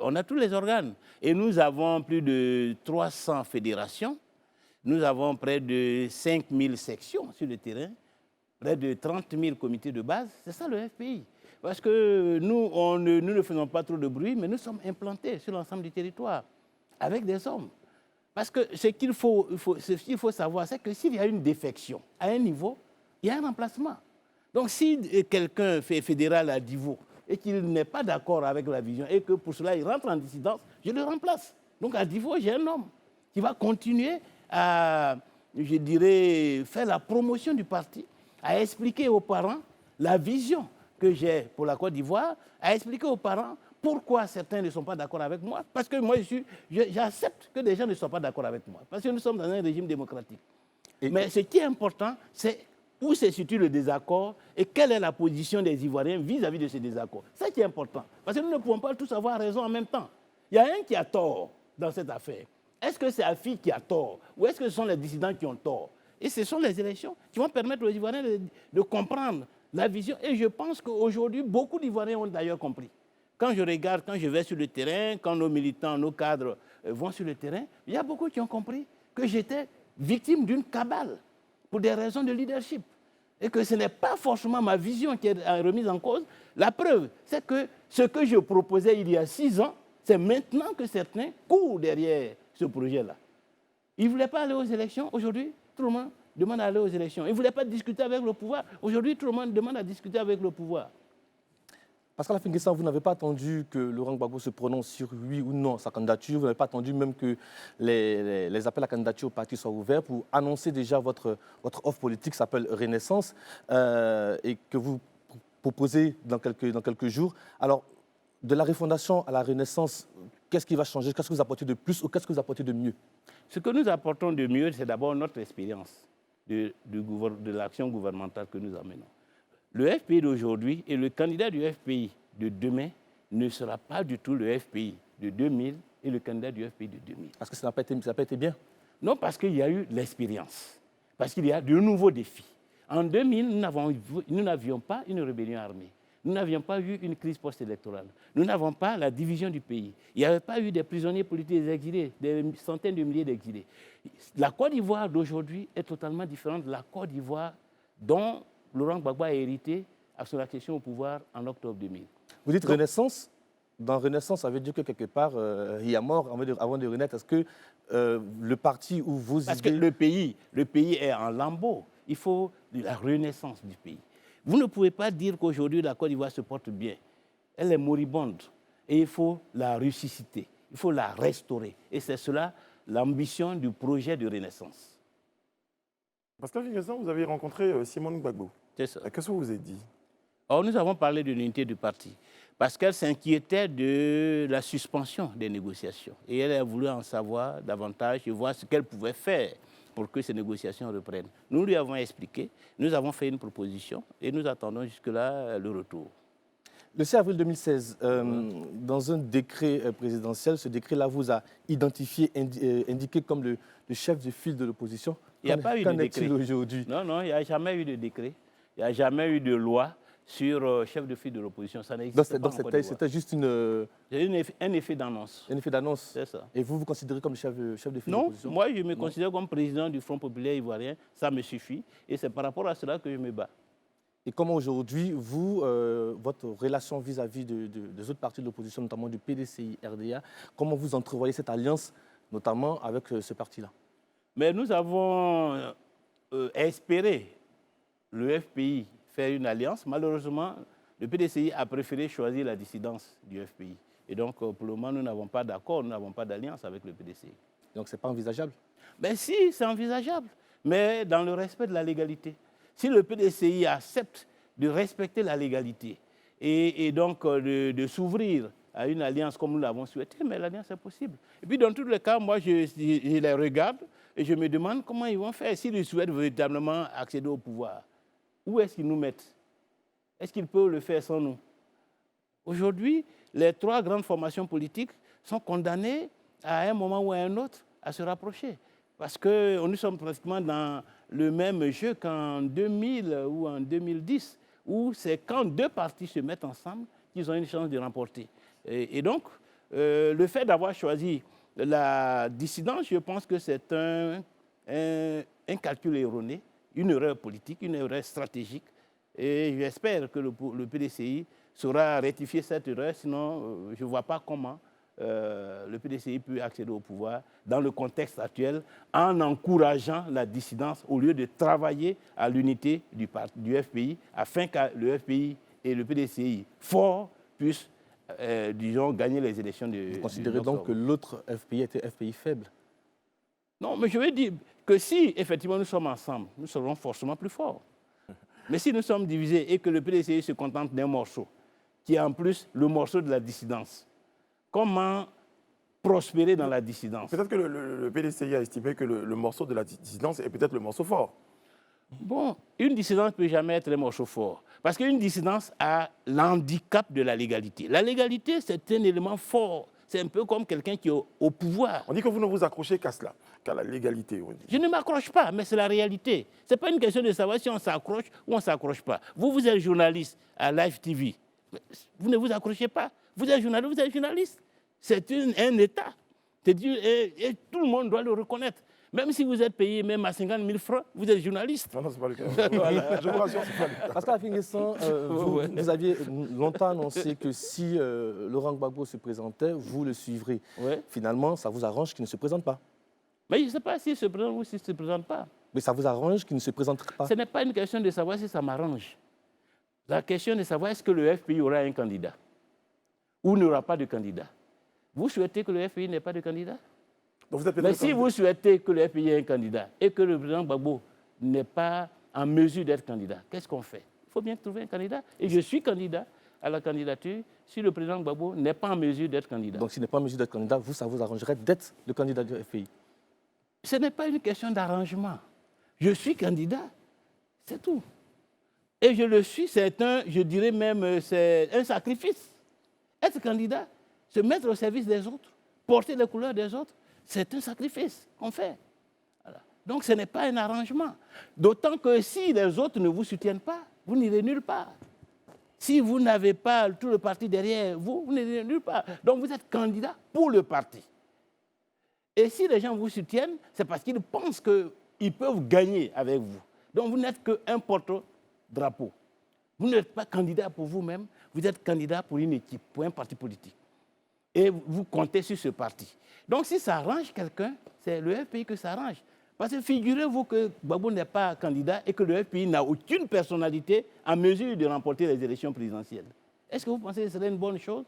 On a tous les organes. Et nous avons plus de 300 fédérations. Nous avons près de 5000 sections sur le terrain. Près de 30 000 comités de base. C'est ça le FPI. Parce que nous ne faisons pas trop de bruit, mais nous sommes implantés sur l'ensemble du territoire, avec des hommes. Parce que ce qu'il faut savoir, c'est que s'il y a une défection à un niveau, il y a un remplacement. Donc si quelqu'un fait fédéral à Divo et qu'il n'est pas d'accord avec la vision et que pour cela il rentre en dissidence, je le remplace. Donc à Divo, j'ai un homme qui va continuer à, je dirais, faire la promotion du parti, à expliquer aux parents la vision que j'ai pour la Côte d'Ivoire, à expliquer aux parents pourquoi certains ne sont pas d'accord avec moi. Parce que moi, j'accepte que des gens ne soient pas d'accord avec moi. Parce que nous sommes dans un régime démocratique. Mais ce qui est important, c'est où se situe le désaccord et quelle est la position des Ivoiriens vis-à-vis de ce désaccord. C'est ça qui est important. Parce que nous ne pouvons pas tous avoir raison en même temps. Il y a un qui a tort dans cette affaire. Est-ce que c'est Afi qui a tort ou est-ce que ce sont les dissidents qui ont tort? Et ce sont les élections qui vont permettre aux Ivoiriens de comprendre la vision. Et je pense qu'aujourd'hui, beaucoup d'Ivoiriens ont d'ailleurs compris. Quand je regarde, quand je vais sur le terrain, quand nos militants, nos cadres vont sur le terrain, il y a beaucoup qui ont compris que j'étais victime d'une cabale pour des raisons de leadership. Et que ce n'est pas forcément ma vision qui est remise en cause. La preuve, c'est que ce que je proposais il y a 6 ans, c'est maintenant que certains courent derrière ce projet-là. Ils ne voulaient pas aller aux élections. Aujourd'hui, tout le monde demande à aller aux élections. Ils ne voulaient pas discuter avec le pouvoir. Aujourd'hui, tout le monde demande à discuter avec le pouvoir. Pascal Afi-N'Guessan, vous n'avez pas attendu que Laurent Gbagbo se prononce sur oui ou non sa candidature. Vous n'avez pas attendu même que les appels à candidature au parti soient ouverts pour annoncer déjà votre offre politique qui s'appelle Renaissance et que vous proposez dans quelques jours. Alors, de la refondation à la Renaissance, qu'est-ce qui va changer? Qu'est-ce que vous apportez de plus ou qu'est-ce que vous apportez de mieux? Ce que nous apportons de mieux, c'est d'abord notre expérience de l'action gouvernementale que nous amenons. Le FPI d'aujourd'hui et le candidat du FPI de demain ne sera pas du tout le FPI de 2000 et le candidat du FPI de 2000. Parce que ça n'a pas été bien? Non, parce qu'il y a eu l'expérience, parce qu'il y a de nouveaux défis. En 2000, nous n'avions pas une rébellion armée. Nous n'avions pas eu une crise post-électorale. Nous n'avons pas la division du pays. Il n'y avait pas eu des prisonniers politiques exilés, des centaines de milliers d'exilés. La Côte d'Ivoire d'aujourd'hui est totalement différente de la Côte d'Ivoire dont Laurent Gbagbo a hérité à son accession au pouvoir en octobre 2000. Vous dites Renaissance. Dans Renaissance, ça veut dire que quelque part, il y a mort avant de renaître. Est-ce que le parti où vous... Parce que le pays est en lambeaux. Il faut la renaissance du pays. Vous ne pouvez pas dire qu'aujourd'hui la Côte d'Ivoire se porte bien. Elle est moribonde et il faut la ressusciter, il faut la restaurer. Et c'est cela l'ambition du projet de Renaissance. Pascal Finguessan, vous avez rencontré Simone Gbagbo. C'est ça. Qu'est-ce que vous vous êtes dit? Or, nous avons parlé de l'unité du parti parce qu'elle s'inquiétait de la suspension des négociations. Et elle a voulu en savoir davantage et voir ce qu'elle pouvait faire pour que ces négociations reprennent. Nous lui avons expliqué, nous avons fait une proposition et nous attendons jusque-là le retour. Le 6 avril 2016, dans un décret présidentiel, ce décret-là vous a identifié, indiqué comme le chef de file de l'opposition. Il n'y a pas eu de décret. Qu'en est-il aujourd'hui? Non, il n'y a jamais eu de décret. Il n'y a jamais eu de loi sur chef de file de l'opposition. Ça n'existe pas. Donc c'était juste un effet d'annonce. Un effet d'annonce. C'est ça. Et vous vous considérez comme chef de file de Non, l'opposition? moi je me considère comme président du Front populaire ivoirien. Ça me suffit. Et c'est par rapport à cela que je me bats. Et comment aujourd'hui, vous, votre relation vis-à-vis des autres partis de l'opposition, notamment du PDCI, RDA, comment vous entrevoyez cette alliance, notamment avec ce parti-là? Mais nous avons espéré le FPI faire une alliance. Malheureusement, le PDCI a préféré choisir la dissidence du FPI. Et donc, pour le moment, nous n'avons pas d'accord, nous n'avons pas d'alliance avec le PDCI. Donc, ce n'est pas envisageable? Ben si, c'est envisageable, mais dans le respect de la légalité. Si le PDCI accepte de respecter la légalité et donc de s'ouvrir à une alliance comme nous l'avons souhaité, mais l'alliance est possible. Et puis dans tous les cas, moi je les regarde et je me demande comment ils vont faire. S'ils souhaitent véritablement accéder au pouvoir, où est-ce qu'ils nous mettent? Est-ce qu'ils peuvent le faire sans nous? Aujourd'hui, les trois grandes formations politiques sont condamnées à un moment ou à un autre à se rapprocher. Parce que nous sommes pratiquement dans le même jeu qu'en 2000 ou en 2010, où c'est quand deux partis se mettent ensemble qu'ils ont une chance de remporter. Et donc, le fait d'avoir choisi la dissidence, je pense que c'est un calcul erroné, une erreur politique, une erreur stratégique. Et j'espère que le PDCI saura rectifier cette erreur, sinon je ne vois pas comment le PDCI peut accéder au pouvoir dans le contexte actuel en encourageant la dissidence au lieu de travailler à l'unité du FPI afin que le FPI et le PDCI forts puissent, disons, gagner les élections de... Vous considérez donc que l'autre FPI était FPI faible? Non, mais je veux dire que si effectivement nous sommes ensemble, nous serons forcément plus forts. Mais si nous sommes divisés et que le PDCI se contente d'un morceau, qui est en plus le morceau de la dissidence, comment prospérer dans la dissidence? Peut-être que le PDCI a estimé que le morceau de la dissidence est peut-être le morceau fort. Bon, une dissidence ne peut jamais être un morceau fort. Parce qu'une dissidence a l'handicap de la légalité. La légalité, c'est un élément fort. C'est un peu comme quelqu'un qui est au pouvoir. On dit que vous ne vous accrochez qu'à cela, qu'à la légalité. Je ne m'accroche pas, mais c'est la réalité. Ce n'est pas une question de savoir si on s'accroche ou on ne s'accroche pas. Vous êtes journaliste à Live TV. Vous ne vous accrochez pas. Vous êtes journaliste. C'est un État. Et tout le monde doit le reconnaître. Même si vous êtes payé même à 50 000 francs, vous êtes journaliste. Non, ce n'est pas le cas. Voilà. Je vous rassure, ce n'est pas le cas. Pascal Finguessan, vous aviez longtemps annoncé que si Laurent Gbagbo se présentait, vous le suivrez. Ouais. Finalement, ça vous arrange qu'il ne se présente pas? Mais je ne sais pas s'il se présente ou s'il ne se présente pas. Mais ça vous arrange qu'il ne se présente pas? Ce n'est pas une question de savoir si ça m'arrange. La question est de savoir est-ce que le FPI aura un candidat ou n'aura pas de candidat. Vous souhaitez que le FPI n'ait pas de candidat? Donc vous Mais si vous souhaitez que le FPI ait un candidat et que le président Gbagbo n'est pas en mesure d'être candidat, qu'est-ce qu'on fait? Il faut bien trouver un candidat. Et je suis candidat à la candidature si le président Gbagbo n'est pas en mesure d'être candidat. Donc s'il n'est pas en mesure d'être candidat, ça vous arrangerait d'être le candidat du FPI? Ce n'est pas une question d'arrangement. Je suis candidat, c'est tout. Et je le suis, je dirais même, c'est un sacrifice. Être candidat, se mettre au service des autres, porter les couleurs des autres, c'est un sacrifice qu'on fait. Voilà. Donc ce n'est pas un arrangement. D'autant que si les autres ne vous soutiennent pas, vous n'irez nulle part. Si vous n'avez pas tout le parti derrière vous, vous n'irez nulle part. Donc vous êtes candidat pour le parti. Et si les gens vous soutiennent, c'est parce qu'ils pensent qu'ils peuvent gagner avec vous. Donc vous n'êtes qu'un porte-drapeau. Vous n'êtes pas candidat pour vous-même, vous êtes candidat pour une équipe, pour un parti politique. Et vous comptez sur ce parti. Donc si ça arrange quelqu'un, c'est le FPI que ça arrange. Parce que figurez-vous que Gbagbo n'est pas candidat et que le FPI n'a aucune personnalité en mesure de remporter les élections présidentielles. Est-ce que vous pensez que ce serait une bonne chose?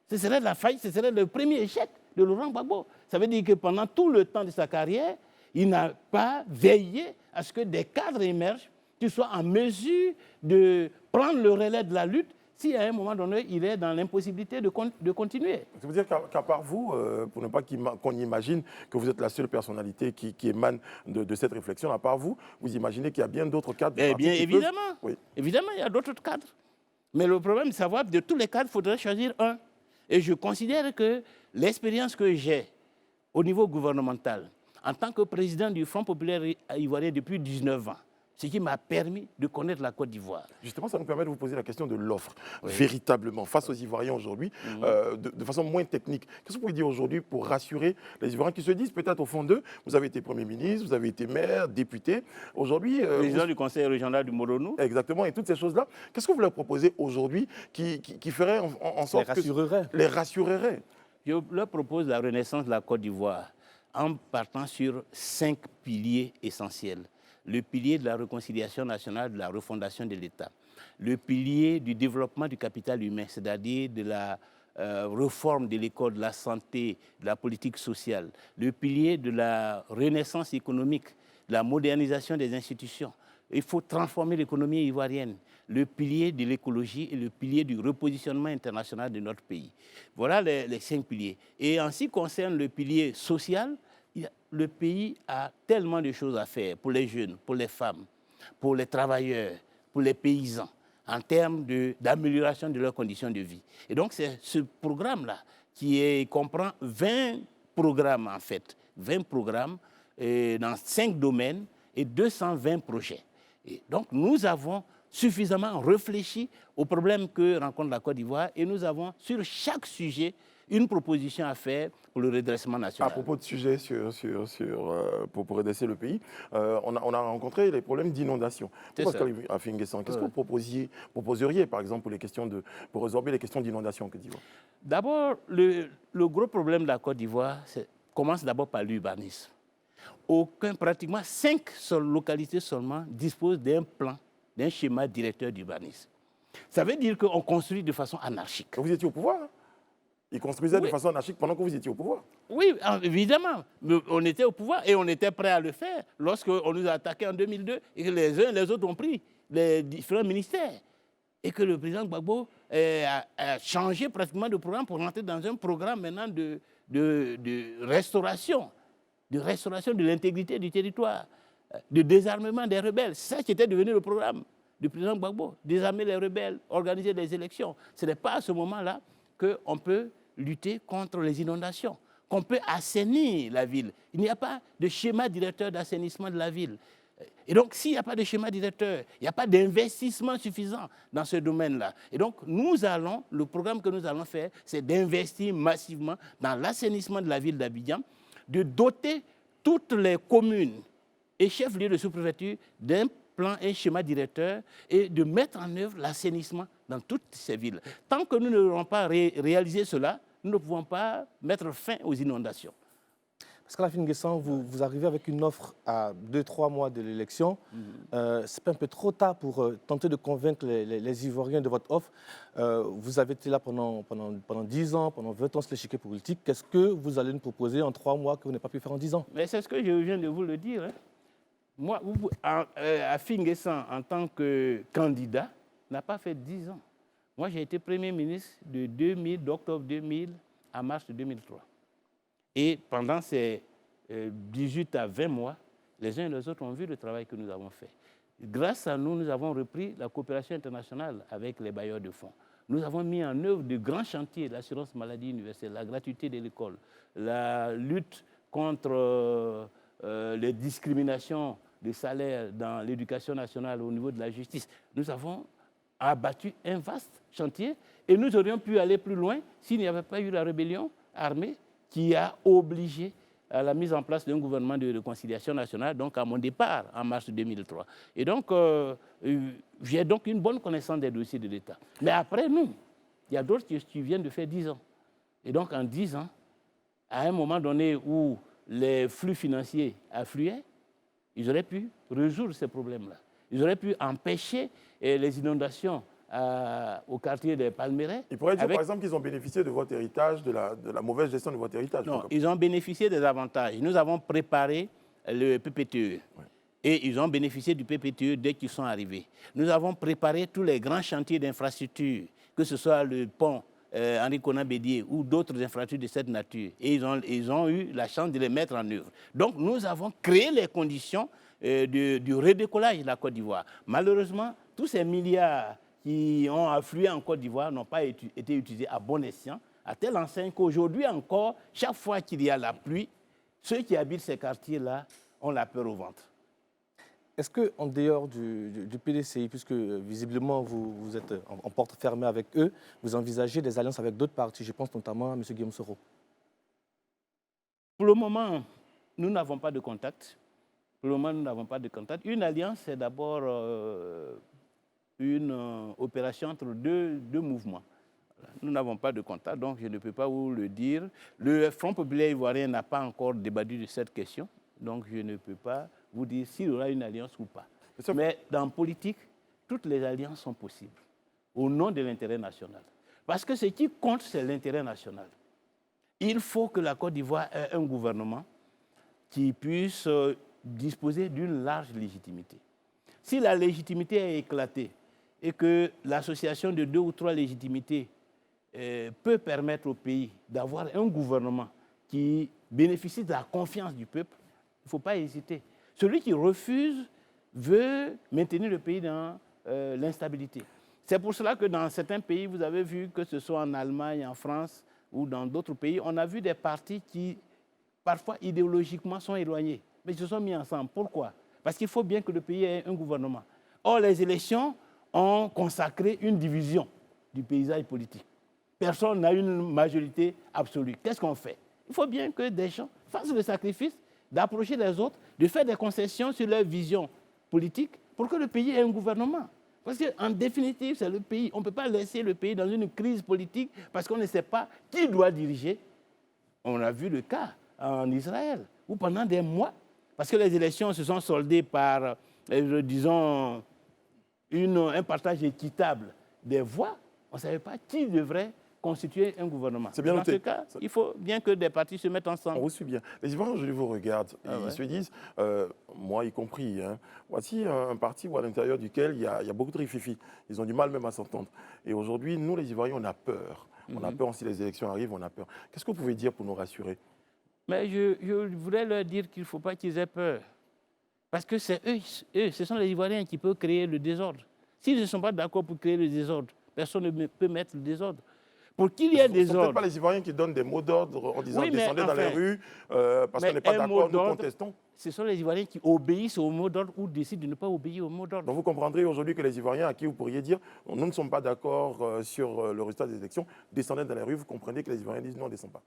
Ce serait la faillite, ce serait le premier échec de Laurent Gbagbo. Ça veut dire que pendant tout le temps de sa carrière, Il n'a pas veillé à ce que des cadres émergent qui soient en mesure de prendre le relais de la lutte si à un moment donné, il est dans l'impossibilité de continuer. Ça veut dire qu'à part vous, pour ne pas qu'on imagine que vous êtes la seule personnalité qui émane de cette réflexion, à part vous, vous imaginez qu'il y a bien d'autres cadres du parti bien qui évidemment. Oui. Évidemment, il y a d'autres cadres. Mais le problème, c'est de savoir de tous les cadres, il faudrait choisir un. Et je considère que l'expérience que j'ai au niveau gouvernemental, en tant que président du Front populaire ivoirien depuis 19 ans, ce qui m'a permis de connaître la Côte d'Ivoire. Justement, ça nous permet de vous poser la question de l'offre, véritablement, face aux Ivoiriens aujourd'hui, de façon moins technique. Qu'est-ce que vous pouvez dire aujourd'hui pour rassurer les Ivoiriens qui se disent peut-être au fond d'eux, vous avez été Premier ministre, vous avez été maire, député, aujourd'hui... président du Conseil régional du Moronou. Exactement, et toutes ces choses-là. Qu'est-ce que vous leur proposez aujourd'hui qui ferait en sorte les rassurerait? Je leur propose la renaissance de la Côte d'Ivoire en partant sur 5 piliers essentiels. Le pilier de la réconciliation nationale, de la refondation de l'État. Le pilier du développement du capital humain, c'est-à-dire de la réforme de l'école, de la santé, de la politique sociale. Le pilier de la renaissance économique, de la modernisation des institutions. Il faut transformer l'économie ivoirienne. Le pilier de l'écologie et le pilier du repositionnement international de notre pays. Voilà les 5 piliers. Et en ce qui concerne le pilier social, le pays a tellement de choses à faire pour les jeunes, pour les femmes, pour les travailleurs, pour les paysans, en termes d'amélioration de leurs conditions de vie. Et donc, c'est ce programme-là qui comprend 20 programmes, en fait, 20 programmes dans 5 domaines et 220 projets. Et donc, nous avons suffisamment réfléchi aux problèmes que rencontre la Côte d'Ivoire et nous avons, sur chaque sujet, une proposition à faire pour le redressement national. À propos de sujets pour redresser le pays, on a rencontré les problèmes d'inondation. Pascal Affi-N'Guessan, qu'est-ce que vous proposeriez, par exemple, pour résorber les questions d'inondation en Côte d'Ivoire? D'abord, le gros problème de la Côte d'Ivoire commence d'abord par l'urbanisme. Pratiquement 5 localités seulement disposent d'un plan, d'un schéma directeur d'urbanisme. Ça veut dire qu'on construit de façon anarchique. Vous étiez au pouvoir, hein? Ils construisaient de façon anarchique pendant que vous étiez au pouvoir. Oui, évidemment. Mais on était au pouvoir et on était prêt à le faire lorsqu'on nous a attaqués en 2002 et que les uns et les autres ont pris les différents ministères. Et que le président Gbagbo a changé pratiquement de programme pour rentrer dans un programme maintenant de restauration de l'intégrité du territoire, de désarmement des rebelles. C'est ça qui était devenu le programme du président Gbagbo. Désarmer les rebelles, organiser des élections. Ce n'est pas à ce moment-là qu'on peut lutter contre les inondations, qu'on peut assainir la ville. Il n'y a pas de schéma directeur d'assainissement de la ville. Et donc, s'il n'y a pas de schéma directeur, il n'y a pas d'investissement suffisant dans ce domaine-là. Et donc, le programme que nous allons faire, c'est d'investir massivement dans l'assainissement de la ville d'Abidjan, de doter toutes les communes et chefs-lieux de sous-préfecture d'un plan et schéma directeur et de mettre en œuvre l'assainissement dans toutes ces villes. Tant que nous n'aurons pas réalisé cela, nous ne pouvons pas mettre fin aux inondations. Pascal Affi-N'Guessan, vous arrivez avec une offre à 2-3 mois de l'élection. C'est un peu trop tard pour tenter de convaincre les Ivoiriens de votre offre. Vous avez été là pendant 10 ans, pendant 20 ans sur l'échiquier politique. Qu'est-ce que vous allez nous proposer en 3 mois que vous n'avez pas pu faire en 10 ans? Mais c'est ce que je viens de vous le dire. Hein. Moi, Affi-N'Guessan, en tant que candidat, n'a pas fait 10 ans. Moi, j'ai été Premier ministre d'octobre 2000 à mars 2003. Et pendant ces 18 à 20 mois, les uns et les autres ont vu le travail que nous avons fait. Grâce à nous, nous avons repris la coopération internationale avec les bailleurs de fonds. Nous avons mis en œuvre de grands chantiers, l'assurance maladie universelle, la gratuité de l'école, la lutte contre les discriminations de salaire dans l'éducation nationale au niveau de la justice. Nous avons abattu un vaste chantier et nous aurions pu aller plus loin s'il n'y avait pas eu la rébellion armée qui a obligé à la mise en place d'un gouvernement de réconciliation nationale, donc à mon départ en mars 2003. Et donc, j'ai donc une bonne connaissance des dossiers de l'État. Mais après nous, il y a d'autres qui viennent de faire 10 ans. Et donc, en 10 ans, à un moment donné où les flux financiers affluaient, ils auraient pu résoudre ces problèmes-là. Ils auraient pu empêcher les inondations au quartier des Palmeraies. Il pourrait dire, par exemple, qu'ils ont bénéficié de votre héritage, de la mauvaise gestion de votre héritage. Non, ils ont bénéficié des avantages. Nous avons préparé le PPTE. Et ils ont bénéficié du PPTE dès qu'ils sont arrivés. Nous avons préparé tous les grands chantiers d'infrastructures, que ce soit le pont Henri Konan Bédié ou d'autres infrastructures de cette nature. Et ils ont eu la chance de les mettre en œuvre. Donc nous avons créé les conditions du redécollage de la Côte d'Ivoire. Malheureusement, tous ces milliards qui ont afflué en Côte d'Ivoire n'ont pas été utilisés à bon escient, à telle enseigne qu'aujourd'hui encore, chaque fois qu'il y a la pluie, ceux qui habitent ces quartiers-là ont la peur au ventre. Est-ce qu'en dehors du PDCI, puisque visiblement vous êtes en porte fermée avec eux, vous envisagez des alliances avec d'autres partis? Je pense notamment à M. Guillaume Soro. Pour le moment, nous n'avons pas de contact. Pour le moment, nous n'avons pas de contact. Une alliance, c'est d'abord une opération entre deux mouvements. Nous n'avons pas de contact, donc je ne peux pas vous le dire. Le Front populaire ivoirien n'a pas encore débattu de cette question, donc je ne peux pas vous dire s'il y aura une alliance ou pas. Mais dans la politique, toutes les alliances sont possibles, au nom de l'intérêt national. Parce que ce qui compte, c'est l'intérêt national. Il faut que la Côte d'Ivoire ait un gouvernement qui puisse disposer d'une large légitimité. Si la légitimité est éclatée et que l'association de 2 ou 3 légitimités peut permettre au pays d'avoir un gouvernement qui bénéficie de la confiance du peuple, il ne faut pas hésiter. Celui qui refuse veut maintenir le pays dans l'instabilité. C'est pour cela que dans certains pays, vous avez vu que ce soit en Allemagne, en France ou dans d'autres pays, on a vu des partis qui, parfois idéologiquement, sont éloignés. Mais ils se sont mis ensemble. Pourquoi? Parce qu'il faut bien que le pays ait un gouvernement. Or, les élections ont consacré une division du paysage politique. Personne n'a une majorité absolue. Qu'est-ce qu'on fait? Il faut bien que des gens fassent le sacrifice d'approcher les autres, de faire des concessions sur leur vision politique pour que le pays ait un gouvernement. Parce qu'en définitive, c'est le pays. On ne peut pas laisser le pays dans une crise politique parce qu'on ne sait pas qui doit diriger. On a vu le cas en Israël, où pendant des mois, parce que les élections se sont soldées par, disons, un partage équitable des voix, on ne savait pas qui devrait constituer un gouvernement. C'est bien dans noté. Ce cas, il faut bien que des partis se mettent ensemble. On vous suit bien. Les Ivoiriens, je vous regarde, ils se disent, moi y compris, voici un parti à l'intérieur duquel il y a beaucoup de rififi. Ils ont du mal même à s'entendre. Et aujourd'hui, nous, les Ivoiriens, on a peur. On a peur, si les élections arrivent, on a peur. Qu'est-ce que vous pouvez dire pour nous rassurer? Mais je voudrais leur dire qu'il ne faut pas qu'ils aient peur. Parce que c'est eux, ce sont les Ivoiriens qui peuvent créer le désordre. S'ils ne sont pas d'accord pour créer le désordre, personne ne peut mettre le désordre. Pour qu'il y ait des ordres. Ce ne sont peut-être pas les Ivoiriens qui donnent des mots d'ordre en disant descendez dans les rues parce qu'on n'est pas d'accord, nous contestons. Ce sont les Ivoiriens qui obéissent aux mots d'ordre ou décident de ne pas obéir aux mots d'ordre. Donc vous comprendrez aujourd'hui que les Ivoiriens à qui vous pourriez dire nous ne sommes pas d'accord sur le résultat des élections, descendez dans les rues, vous comprenez que les Ivoiriens disent non, on ne descend pas.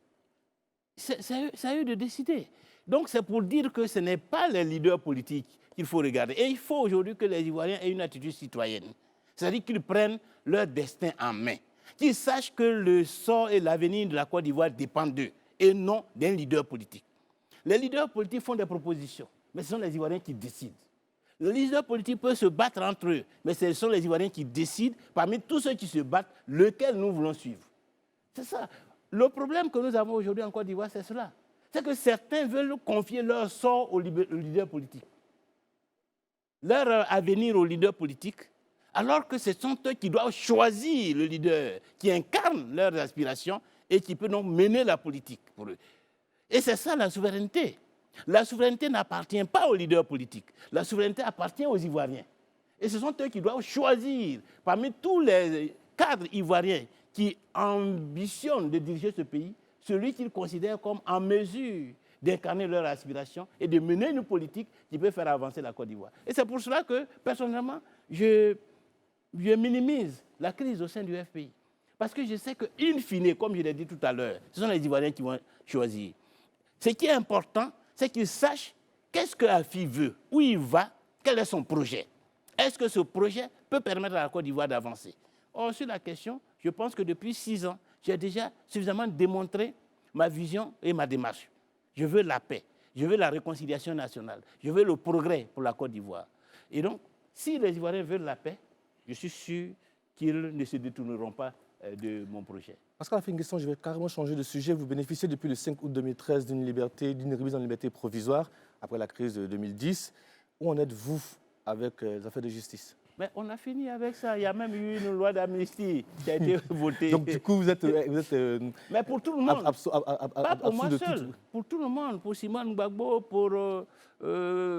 C'est à eux de décider. Donc c'est pour dire que ce n'est pas les leaders politiques qu'il faut regarder. Et il faut aujourd'hui que les Ivoiriens aient une attitude citoyenne. C'est-à-dire qu'ils prennent leur destin en main. Qu'ils sachent que le sort et l'avenir de la Côte d'Ivoire dépendent d'eux et non d'un leader politique. Les leaders politiques font des propositions, mais ce sont les Ivoiriens qui décident. Le leader politique peut se battre entre eux, mais ce sont les Ivoiriens qui décident, parmi tous ceux qui se battent, lequel nous voulons suivre. C'est ça. Le problème que nous avons aujourd'hui en Côte d'Ivoire, c'est cela. C'est que certains veulent confier leur sort au leader politique, leur avenir au leader politique, alors que ce sont eux qui doivent choisir le leader qui incarne leurs aspirations et qui peut donc mener la politique pour eux. Et c'est ça la souveraineté. La souveraineté n'appartient pas aux leaders politiques. La souveraineté appartient aux Ivoiriens. Et ce sont eux qui doivent choisir, parmi tous les cadres ivoiriens qui ambitionnent de diriger ce pays, celui qu'ils considèrent comme en mesure d'incarner leurs aspirations et de mener une politique qui peut faire avancer la Côte d'Ivoire. Et c'est pour cela que, personnellement, je minimise la crise au sein du FPI. Parce que je sais qu'in fine, comme je l'ai dit tout à l'heure, ce sont les Ivoiriens qui vont choisir. Ce qui est important, c'est qu'ils sachent qu'est-ce que AFI veut, où il va, quel est son projet. Est-ce que ce projet peut permettre à la Côte d'Ivoire d'avancer? Or, sur la question, je pense que depuis 6 ans, j'ai déjà suffisamment démontré ma vision et ma démarche. Je veux la paix, je veux la réconciliation nationale, je veux le progrès pour la Côte d'Ivoire. Et donc, si les Ivoiriens veulent la paix, je suis sûr qu'ils ne se détourneront pas de mon projet. Pascal Affi N'Guessan, je vais carrément changer de sujet. Vous bénéficiez depuis le 5 août 2013 d'une remise en liberté provisoire après la crise de 2010. Où en êtes-vous avec les affaires de justice? Mais on a fini avec ça. Il y a même eu une loi d'amnistie qui a été votée. Donc du coup, vous êtes mais pour tout le monde, pas pour moi seul, pour tout le monde, pour Simone Gbagbo, pour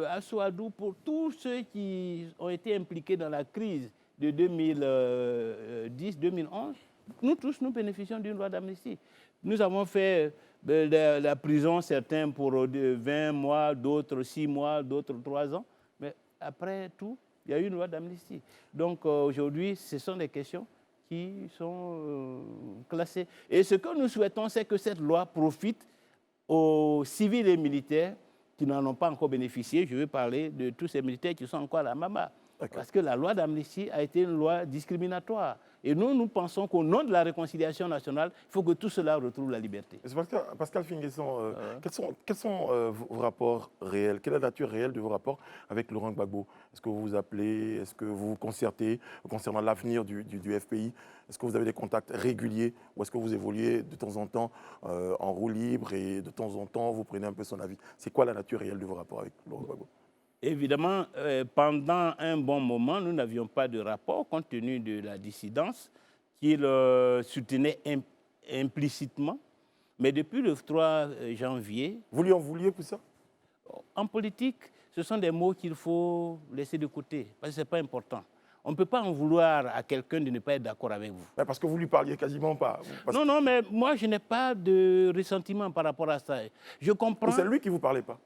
Assou Adou, pour tous ceux qui ont été impliqués dans la crise de 2010-2011. Nous tous, nous bénéficions d'une loi d'amnistie. Nous avons fait de la prison, certains pour 20 mois, d'autres 6 mois, d'autres 3 ans. Mais après tout, il y a eu une loi d'amnistie. Donc aujourd'hui, ce sont des questions qui sont classées. Et ce que nous souhaitons, c'est que cette loi profite aux civils et militaires qui n'en ont pas encore bénéficié. Je veux parler de tous ces militaires qui sont encore à la Mama. Parce que la loi d'amnistie a été une loi discriminatoire. Et nous pensons qu'au nom de la réconciliation nationale, il faut que tout cela retrouve la liberté. Pascal Affi N'Guessan, quels sont vos rapports réels? Quelle est la nature réelle de vos rapports avec Laurent Gbagbo? Est-ce que vous vous appelez? Est-ce que vous vous concertez concernant l'avenir du FPI? Est-ce que vous avez des contacts réguliers? Ou est-ce que vous évoluez de temps en temps en roue libre et de temps en temps vous prenez un peu son avis? C'est quoi la nature réelle de vos rapports avec Laurent Gbagbo? Évidemment, pendant un bon moment, nous n'avions pas de rapport compte tenu de la dissidence qu'il soutenait implicitement. Mais depuis le 3 janvier... Vous lui en vouliez pour ça? En politique, ce sont des mots qu'il faut laisser de côté, parce que ce n'est pas important. On ne peut pas en vouloir à quelqu'un de ne pas être d'accord avec vous. Mais parce que vous lui parliez quasiment pas. Non, mais moi, je n'ai pas de ressentiment par rapport à ça. Je comprends... C'est lui qui ne vous parlait pas?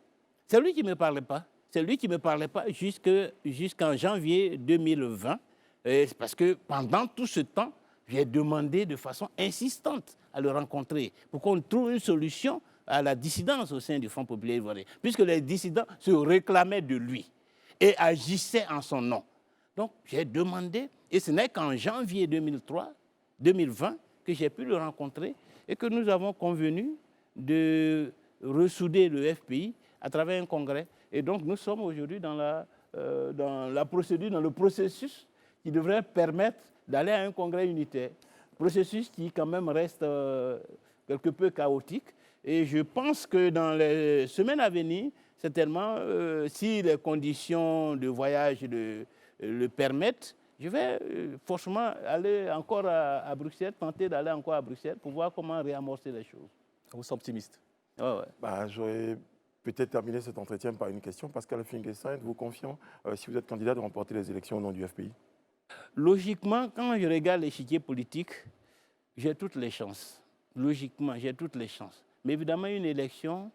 C'est lui qui ne me parlait pas. C'est lui qui ne me parlait pas jusqu'en janvier 2020, parce que pendant tout ce temps, j'ai demandé de façon insistante à le rencontrer pour qu'on trouve une solution à la dissidence au sein du Front populaire ivoirien, puisque les dissidents se réclamaient de lui et agissaient en son nom. Donc j'ai demandé, et ce n'est qu'en janvier 2020 que j'ai pu le rencontrer et que nous avons convenu de ressouder le FPI à travers un congrès. Et donc, nous sommes aujourd'hui dans la procédure, dans le processus qui devrait permettre d'aller à un congrès unitaire. Processus qui, quand même, reste quelque peu chaotique. Et je pense que dans les semaines à venir, certainement, si les conditions de voyage le permettent, je vais forcément aller encore à Bruxelles, tenter d'aller encore à Bruxelles pour voir comment réamorcer les choses. Vous êtes optimiste? Ouais. J'aurais peut-être terminer cet entretien par une question. Pascal Affi N'Guessan, êtes-vous confiant, si vous êtes candidat, de remporter les élections au nom du FPI? Logiquement, quand je regarde l'échiquier politique, j'ai toutes les chances. Logiquement, j'ai toutes les chances. Mais évidemment, une élection,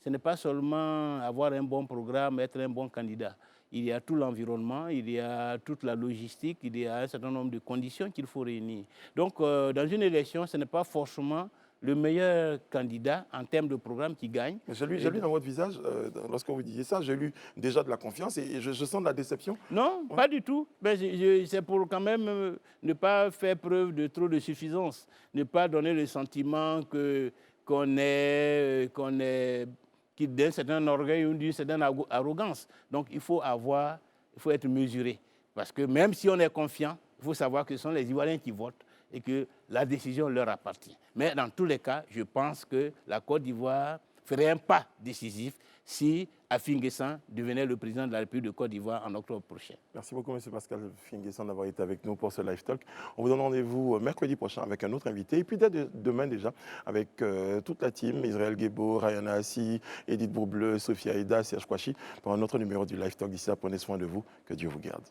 ce n'est pas seulement avoir un bon programme, être un bon candidat. Il y a tout l'environnement, il y a toute la logistique, il y a un certain nombre de conditions qu'il faut réunir. Donc, dans une élection, ce n'est pas forcément le meilleur candidat en termes de programme qui gagne. J'ai lu dans votre visage, lorsque vous disiez ça, j'ai lu déjà de la confiance et je sens de la déception. Non, pas du tout. C'est pour quand même ne pas faire preuve de trop de suffisance, ne pas donner le sentiment qui d'un certain orgueil ou d'une certaine arrogance. Donc il faut être mesuré. Parce que même si on est confiant, il faut savoir que ce sont les Ivoiriens qui votent et que la décision leur appartient. Mais dans tous les cas, je pense que la Côte d'Ivoire ferait un pas décisif si Affi N'Guessan devenait le président de la République de Côte d'Ivoire en octobre prochain. Merci beaucoup, M. Pascal Affi N'Guessan, d'avoir été avec nous pour ce Live Talk. On vous donne rendez-vous mercredi prochain avec un autre invité. Et puis dès demain déjà, avec toute la team, Israël Guébo, Rayana Assi, Edith Bourbleu, Sophia Aida, Serge Kouachi, pour un autre numéro du Live Talk. D'ici là, prenez soin de vous. Que Dieu vous garde.